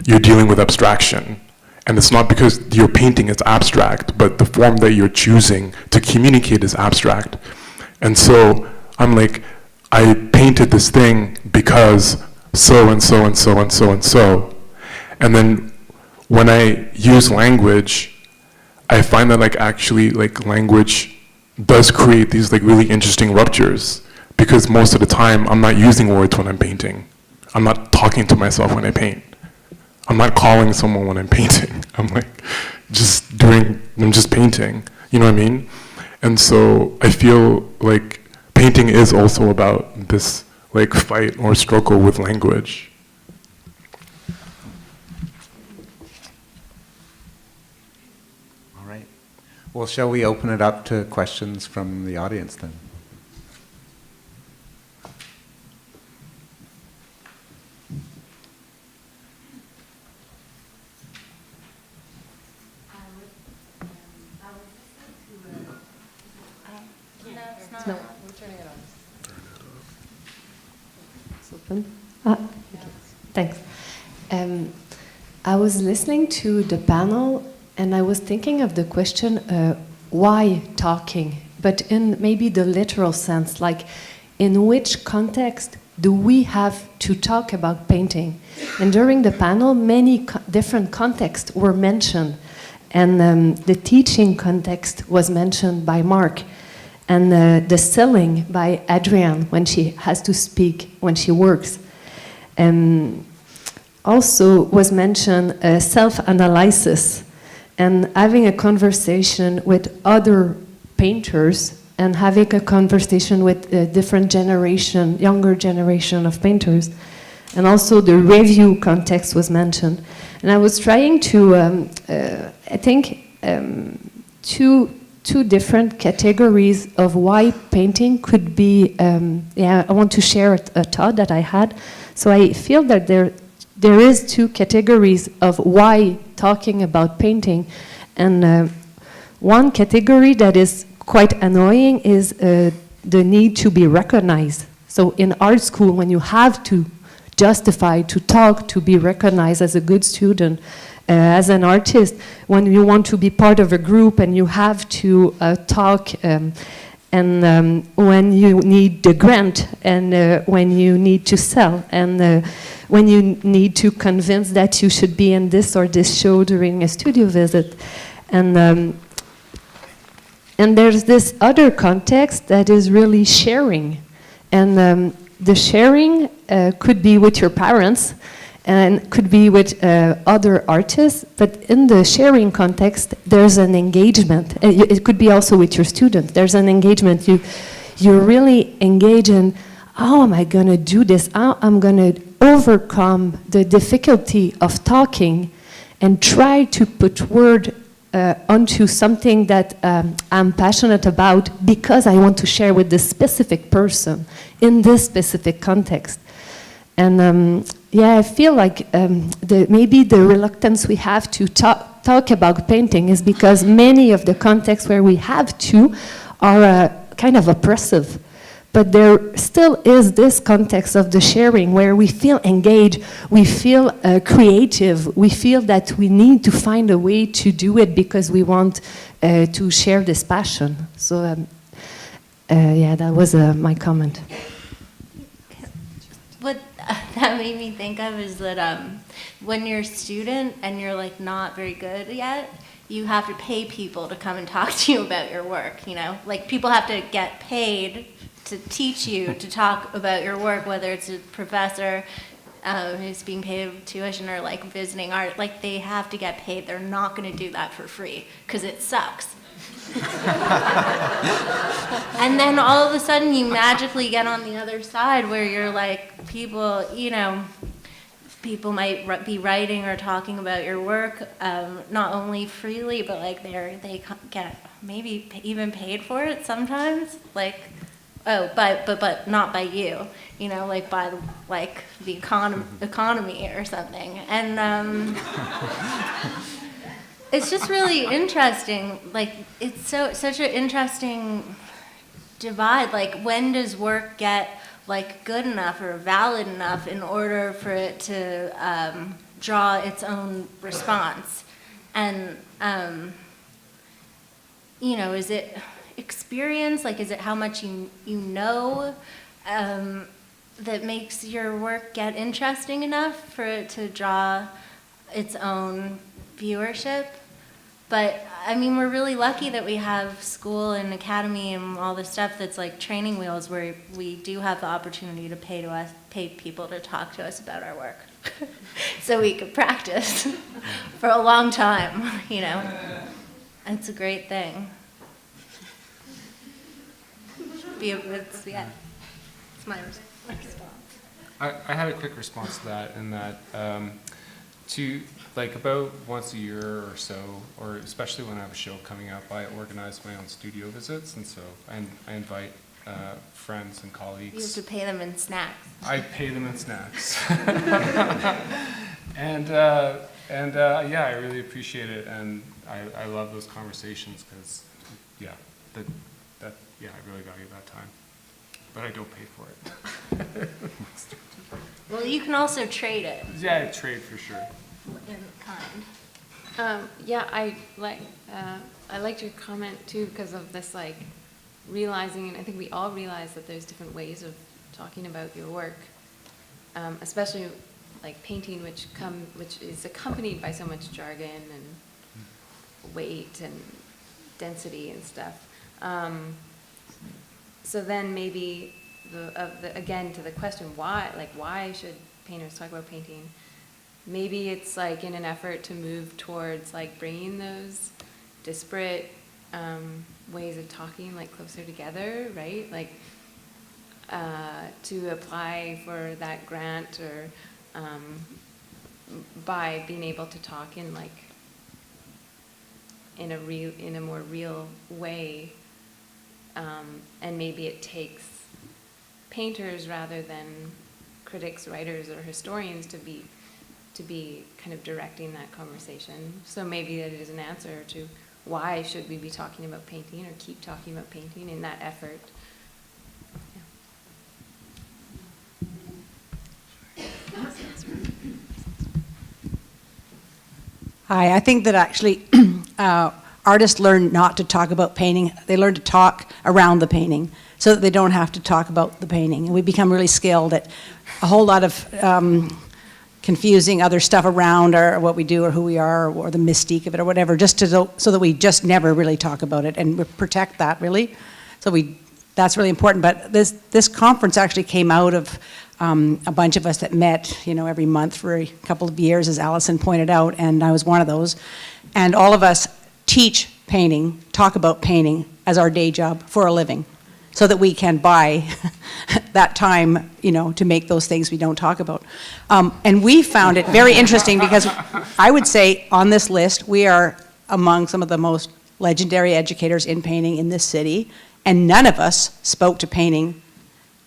you're dealing with abstraction. And it's not because your painting is abstract, but the form that you're choosing to communicate is abstract. And so I'm like, I painted this thing because so and so and so and so and so. And then when I use language, I find that like actually like language does create these like really interesting ruptures, because most of the time I'm not using words when I'm painting. I'm not talking to myself when I paint. I'm not calling someone when I'm painting. I'm just painting, you know what I mean? And so I feel like painting is also about this like fight or struggle with language. Well, shall we open it up to questions from the audience then? No, we're turning it on. It's open. Thanks. I was listening to the panel and I was thinking of the question, why talking? But in maybe the literal sense, like in which context do we have to talk about painting? And during the panel, many different contexts were mentioned. And the teaching context was mentioned by Mark. And the selling by Adrianne when she has to speak, when she works. Also was mentioned self-analysis and having a conversation with other painters and having a conversation with a different generation, younger generation of painters. And also the review context was mentioned. And I was trying to, I think, two different categories of why painting could be, I want to share a thought that I had. So I feel that there is two categories of why talking about painting. And one category that is quite annoying is the need to be recognized. So in art school, when you have to justify, to talk, to be recognized as a good student, as an artist, when you want to be part of a group and you have to talk, and when you need the grant, and when you need to sell, and when you need to convince that you should be in this or this show during a studio visit. And there's this other context that is really sharing. And the sharing could be with your parents, and could be with other artists, but in the sharing context, there's an engagement. It could be also with your students. There's an engagement. You really engage in, how am I going to do this? How I'm going to overcome the difficulty of talking and try to put word onto something that I'm passionate about because I want to share with this specific person in this specific context. And I feel like maybe the reluctance we have to talk about painting is because many of the contexts where we have to are kind of oppressive. But there still is this context of the sharing where we feel engaged, we feel creative, we feel that we need to find a way to do it because we want to share this passion. So that was my comment. What that made me think of is that when you're a student and you're like not very good yet, you have to pay people to come and talk to you about your work, you know? Like people have to get paid to teach you to talk about your work, whether it's a professor who's being paid tuition or like visiting art, like they have to get paid. They're not gonna do that for free because it sucks. And then all of a sudden you magically get on the other side where you're like, people, you know, people might be writing or talking about your work, not only freely, but like they get maybe even paid for it sometimes, like, but not by you, you know, like by the economy or something. And it's just really interesting. Like it's such an interesting divide. Like when does work get like good enough or valid enough in order for it to draw its own response? And you know, is it experience? Like, is it how much you know that makes your work get interesting enough for it to draw its own viewership? But I mean, we're really lucky that we have school and academy and all this stuff that's like training wheels where we do have the opportunity to pay people to talk to us about our work. So we could practice for a long time, you know. It's a great thing. It's my response. I had a quick response to that in that like about once a year or so, or especially when I have a show coming up, I organize my own studio visits, and so I invite friends and You colleagues. have to pay them in snacks. I pay them in snacks. Yeah, I really appreciate it, and I love those conversations because, yeah, I really value that time, but I don't pay for it. Well, you can also trade it Yeah, I trade for sure. in kind. Yeah, I liked your comment too because of this like realizing, and I think we all realize that there's different ways of talking about your work, especially like painting, which is accompanied by so much jargon and weight and density and stuff. So then maybe again to the question why should painters talk about painting? Maybe it's like in an effort to move towards like bringing those disparate ways of talking like closer together, right? Like to apply for that grant or by being able to talk in like in a more real way, and maybe it takes painters rather than critics, writers, or historians to be kind of directing that conversation. So maybe that is an answer to why should we be talking about painting or keep talking about painting in that effort. Hi, I think that actually artists learn not to talk about painting. They learn to talk around the painting so that they don't have to talk about the painting. And we become really skilled at a whole lot of confusing other stuff around or what we do or who we are or the mystique of it or whatever, just so that we just never really talk about it and we protect that really. So that's really important. But this conference actually came out of a bunch of us that met, every month for a couple of years, as Alison pointed out, and I was one of those. And all of us teach painting, talk about painting as our day job for a living, so that we can buy that time, to make those things we don't talk about. And we found it very interesting because I would say on this list, we are among some of the most legendary educators in painting in this city, and none of us spoke to painting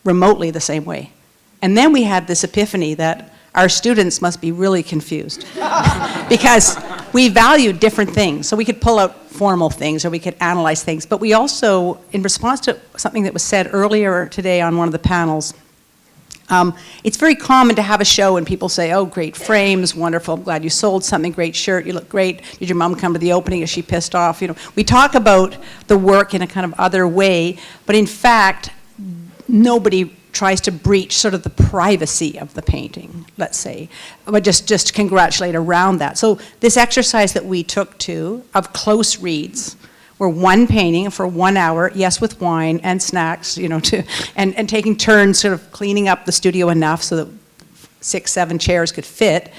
remotely the same way. And then we had this epiphany that our students must be really confused because we valued different things. So we could pull out formal things or we could analyze things. But we also, in response to something that was said earlier today on one of the panels, it's very common to have a show and people say, oh, great frames, wonderful, I'm glad you sold something, great shirt, you look great. Did your mom come to the opening? Is she pissed off? We talk about the work in a kind of other way, but in fact, nobody tries to breach sort of the privacy of the painting, let's say, but just congratulate around that. So this exercise that we took to of close reads, where one painting for 1 hour, yes, with wine and snacks, and taking turns sort of cleaning up the studio enough so that 6, 7 chairs could fit,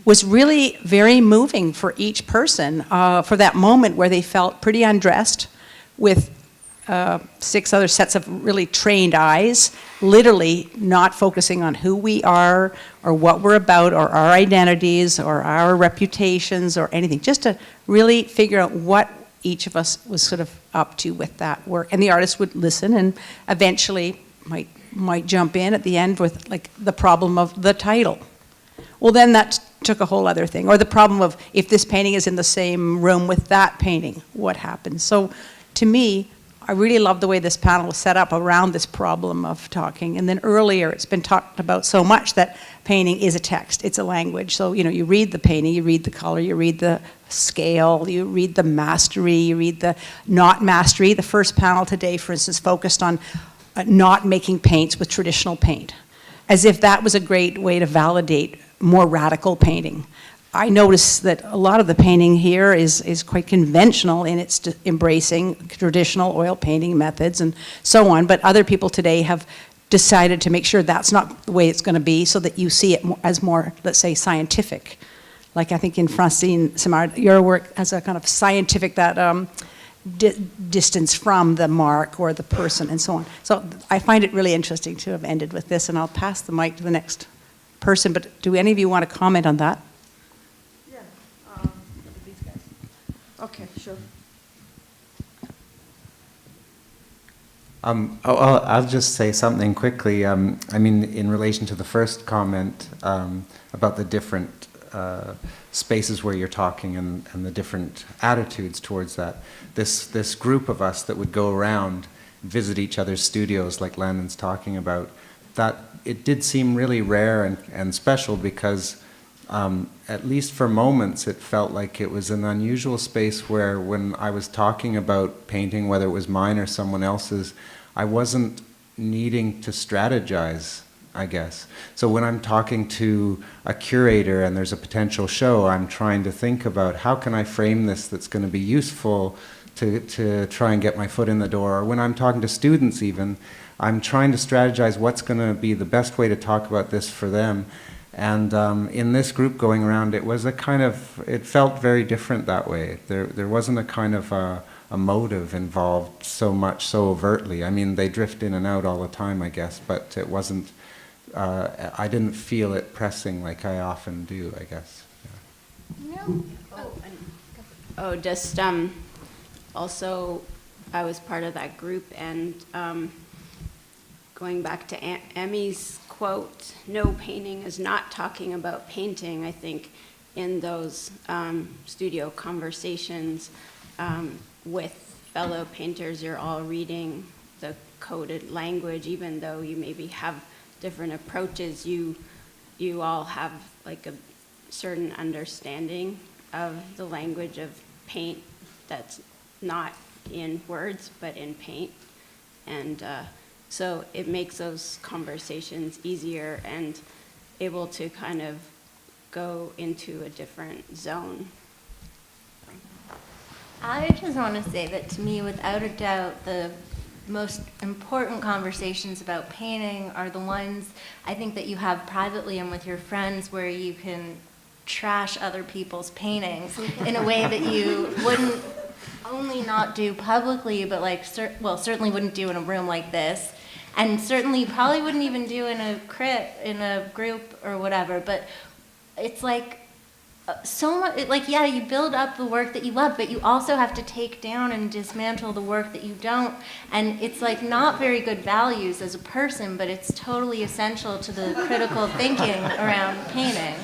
was really very moving for each person for that moment where they felt pretty undressed with 6 other sets of really trained eyes, literally not focusing on who we are or what we're about or our identities or our reputations or anything, just to really figure out what each of us was sort of up to with that work. And the artist would listen and eventually might jump in at the end with like the problem of the title. Well, then that took a whole other thing. Or the problem of if this painting is in the same room with that painting, what happens? So to me, I really love the way this panel was set up around this problem of talking. And then earlier, it's been talked about so much that painting is a text, it's a language. So, you read the painting, you read the color, you read the scale, you read the mastery, you read the not mastery. The first panel today, for instance, focused on not making paints with traditional paint, as if that was a great way to validate more radical painting. I noticed that a lot of the painting here is quite conventional in its embracing traditional oil painting methods and so on, but other people today have decided to make sure that's not the way it's going to be so that you see it as more, let's say, scientific. Like I think in Francine, Savard, your work has a kind of scientific, that distance from the mark or the person and so on. So I find it really interesting to have ended with this, and I'll pass the mic to the next person, but do any of you want to comment on that? Okay, sure. I'll just say something quickly. I mean, in relation to the first comment about the different spaces where you're talking and the different attitudes towards that, this group of us that would go around, visit each other's studios like Landon's talking about, that it did seem really rare and special because at least for moments it felt like it was an unusual space where when I was talking about painting, whether it was mine or someone else's, I wasn't needing to strategize, I guess. So when I'm talking to a curator and there's a potential show, I'm trying to think about how can I frame this that's going to be useful to try and get my foot in the door. Or when I'm talking to students even, I'm trying to strategize what's going to be the best way to talk about this for them. And in this group going around, it was a kind of, it felt very different that way. There wasn't a kind of a motive involved so much, so overtly. I mean, they drift in and out all the time, I guess, but it wasn't, I didn't feel it pressing like I often do, I guess. Yeah. Oh, just also, I was part of that group, and going back to Emmy's quote, no painting is not talking about painting. I think in those studio conversations with fellow painters, you're all reading the coded language, even though you maybe have different approaches, you all have like a certain understanding of the language of paint that's not in words, but in paint. And so it makes those conversations easier and able to kind of go into a different zone. I just want to say that to me, without a doubt, the most important conversations about painting are the ones I think that you have privately and with your friends, where you can trash other people's paintings in a way that you wouldn't only not do publicly, but like, certainly wouldn't do in a room like this, and certainly probably wouldn't even do in a group or whatever. But it's like so much, like, yeah, you build up the work that you love, but you also have to take down and dismantle the work that you don't. And it's like not very good values as a person, but it's totally essential to the critical thinking around painting.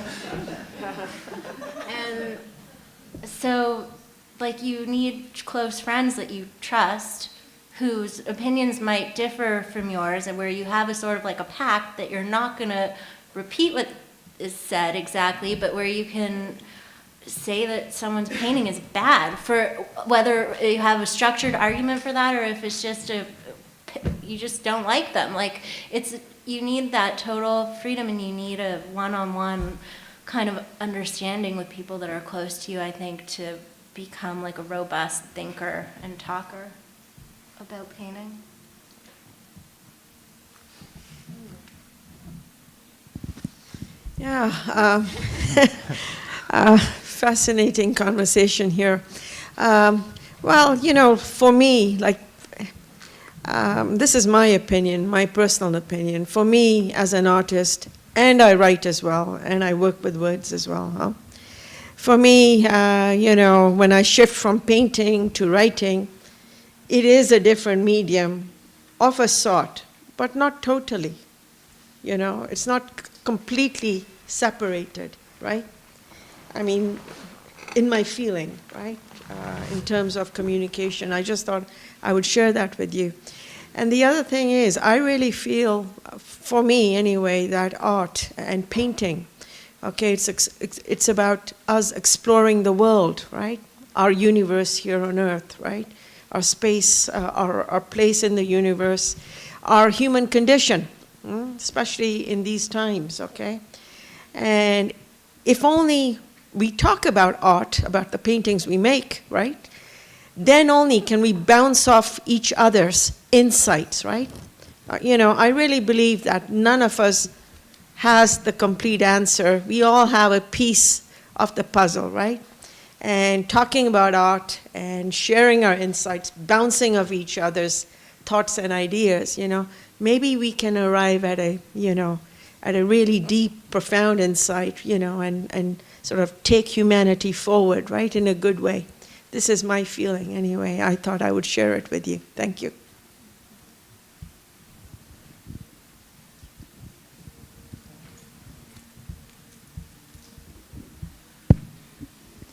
And so, like, you need close friends that you trust, whose opinions might differ from yours, and where you have a sort of like a pact that you're not going to repeat what is said exactly, but where you can say that someone's painting is bad, for whether you have a structured argument for that or if it's just you just don't like them. Like, you need that total freedom, and you need a one-on-one kind of understanding with people that are close to you, I think, to become like a robust thinker and talker about painting. Yeah, fascinating conversation here. Well, you know, for me, like, this is my opinion, my personal opinion. For me, as an artist, and I write as well, and I work with words as well, huh? For me, you know, when I shift from painting to writing, it is a different medium of a sort, but not totally. You know, it's not completely separated, right? I mean, in my feeling, right? In terms of communication, I just thought I would share that with you. And the other thing is, I really feel, for me anyway, that art and painting, okay, it's about us exploring the world, right? Our universe here on Earth, right? Our space, our place in the universe, our human condition, especially in these times, okay? And if only we talk about art, about the paintings we make, right? Then only can we bounce off each other's insights, right? You know, I really believe that none of us has the complete answer. We all have a piece of the puzzle, right? And talking about art and sharing our insights, bouncing off each other's thoughts and ideas, you know, maybe we can arrive at a, you know, at a really deep, profound insight, you know, and sort of take humanity forward, right, in a good way. This is my feeling anyway. I thought I would share it with you. Thank you.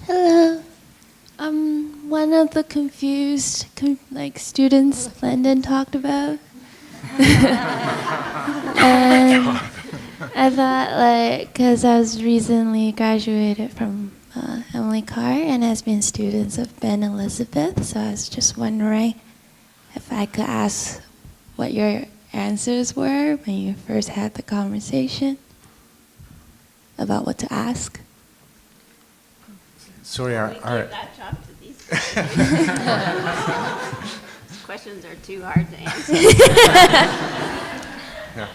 Hello. One of the confused students Lyndon talked about. And I thought, because I was recently graduated from Emily Carr and has been students of Ben Elizabeth, so I was just wondering if I could ask what your answers were when you first had the conversation about what to ask. Sorry, I gave that job to these guys. These questions are too hard to answer. yeah.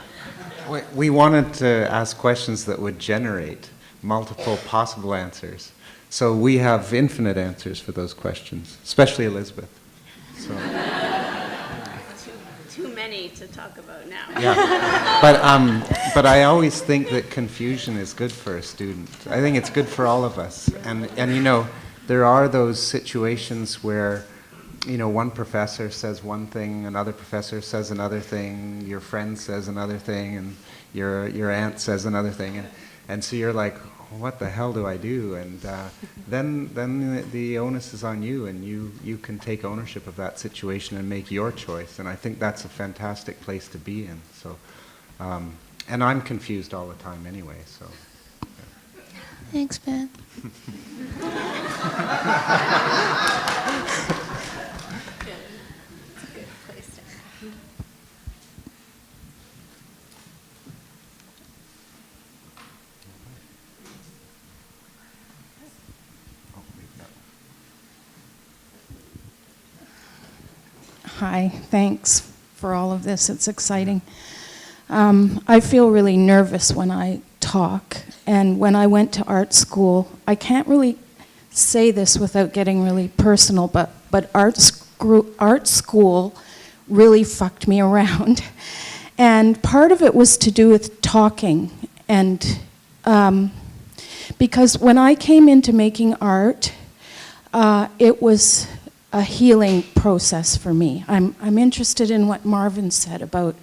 We wanted to ask questions that would generate multiple possible answers. So we have infinite answers for those questions, especially Elizabeth. So. Too many to talk about now. Yeah, but I always think that confusion is good for a student. I think it's good for all of us. And you know, there are those situations where, you know, one professor says one thing, another professor says another thing, your friend says another thing, and your aunt says another thing, and so you're like, what the hell do I do? And then the onus is on you, and you can take ownership of that situation and make your choice. And I think that's a fantastic place to be in. So, and I'm confused all the time anyway. So. Yeah. Thanks, Ben. Hi, thanks for all of this. It's exciting. I feel really nervous when I talk, and when I went to art school, I can't really say this without getting really personal, but art school really fucked me around. And part of it was to do with talking, and because when I came into making art, it was a healing process for me. I'm interested in what Marvin said about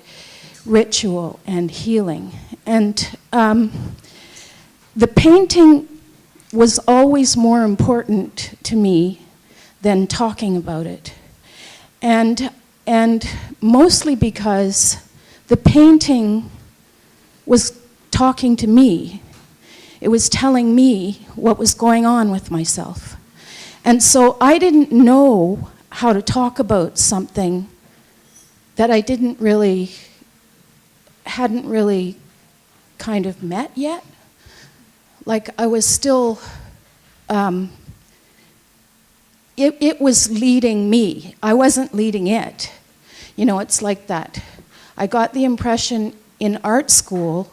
ritual and healing. And the painting was always more important to me than talking about it. And mostly because the painting was talking to me. It was telling me what was going on with myself. And so I didn't know how to talk about something that I hadn't really kind of met yet. Like I was still, it was leading me. I wasn't leading it. You know, it's like that. I got the impression in art school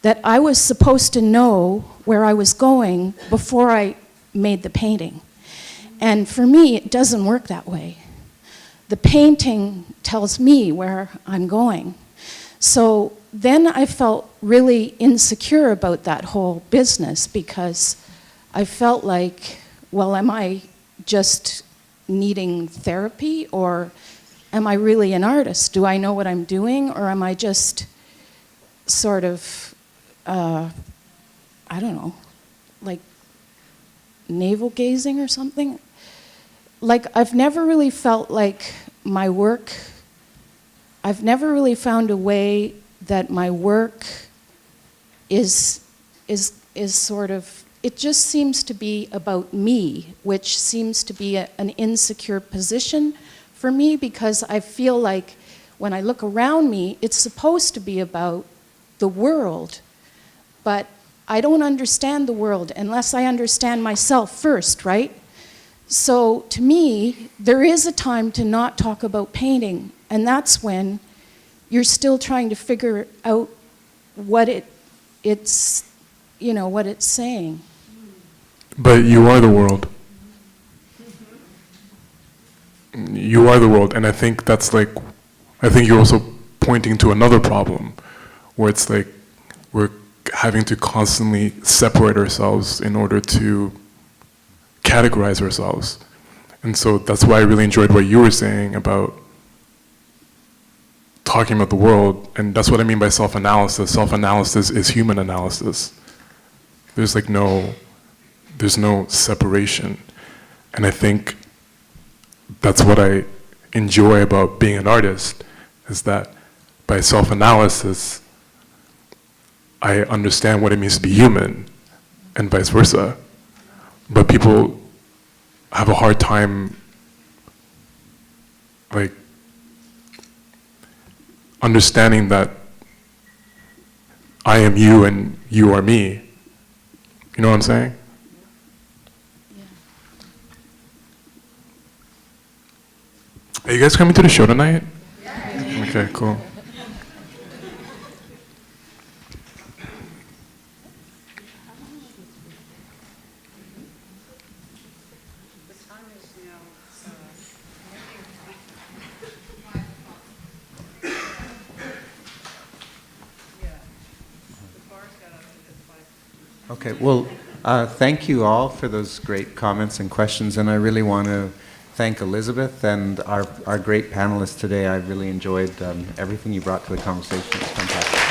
that I was supposed to know where I was going before I made the painting. And for me, it doesn't work that way. The painting tells me where I'm going. So then I felt really insecure about that whole business because I felt like, well, am I just needing therapy, or am I really an artist? Do I know what I'm doing, or am I just sort of, I don't know, like navel gazing or something? Like, I've never really felt like my work, I've never really found a way that my work is sort of, it just seems to be about me, which seems to be an insecure position for me, because I feel like when I look around me, it's supposed to be about the world, but I don't understand the world unless I understand myself first, right? So to me, there is a time to not talk about painting, and that's when you're still trying to figure out what it's, you know, what it's saying. But you are the world. You are the world, and I think that's like, I think you're also pointing to another problem, where it's like we're having to constantly separate ourselves in order to categorize ourselves. And so that's why I really enjoyed what you were saying about talking about the world, and that's what I mean by self-analysis. Self-analysis is human analysis. There's no separation. And I think that's what I enjoy about being an artist, is that by self-analysis, I understand what it means to be human, and vice versa. But people have a hard time, like, understanding that I am you and you are me. You know what I'm saying? Are you guys coming to the show tonight? Yeah. Okay, cool. Okay, well, thank you all for those great comments and questions, and I really want to thank Elizabeth and our great panelists today. I really enjoyed everything you brought to the conversation. It's fantastic.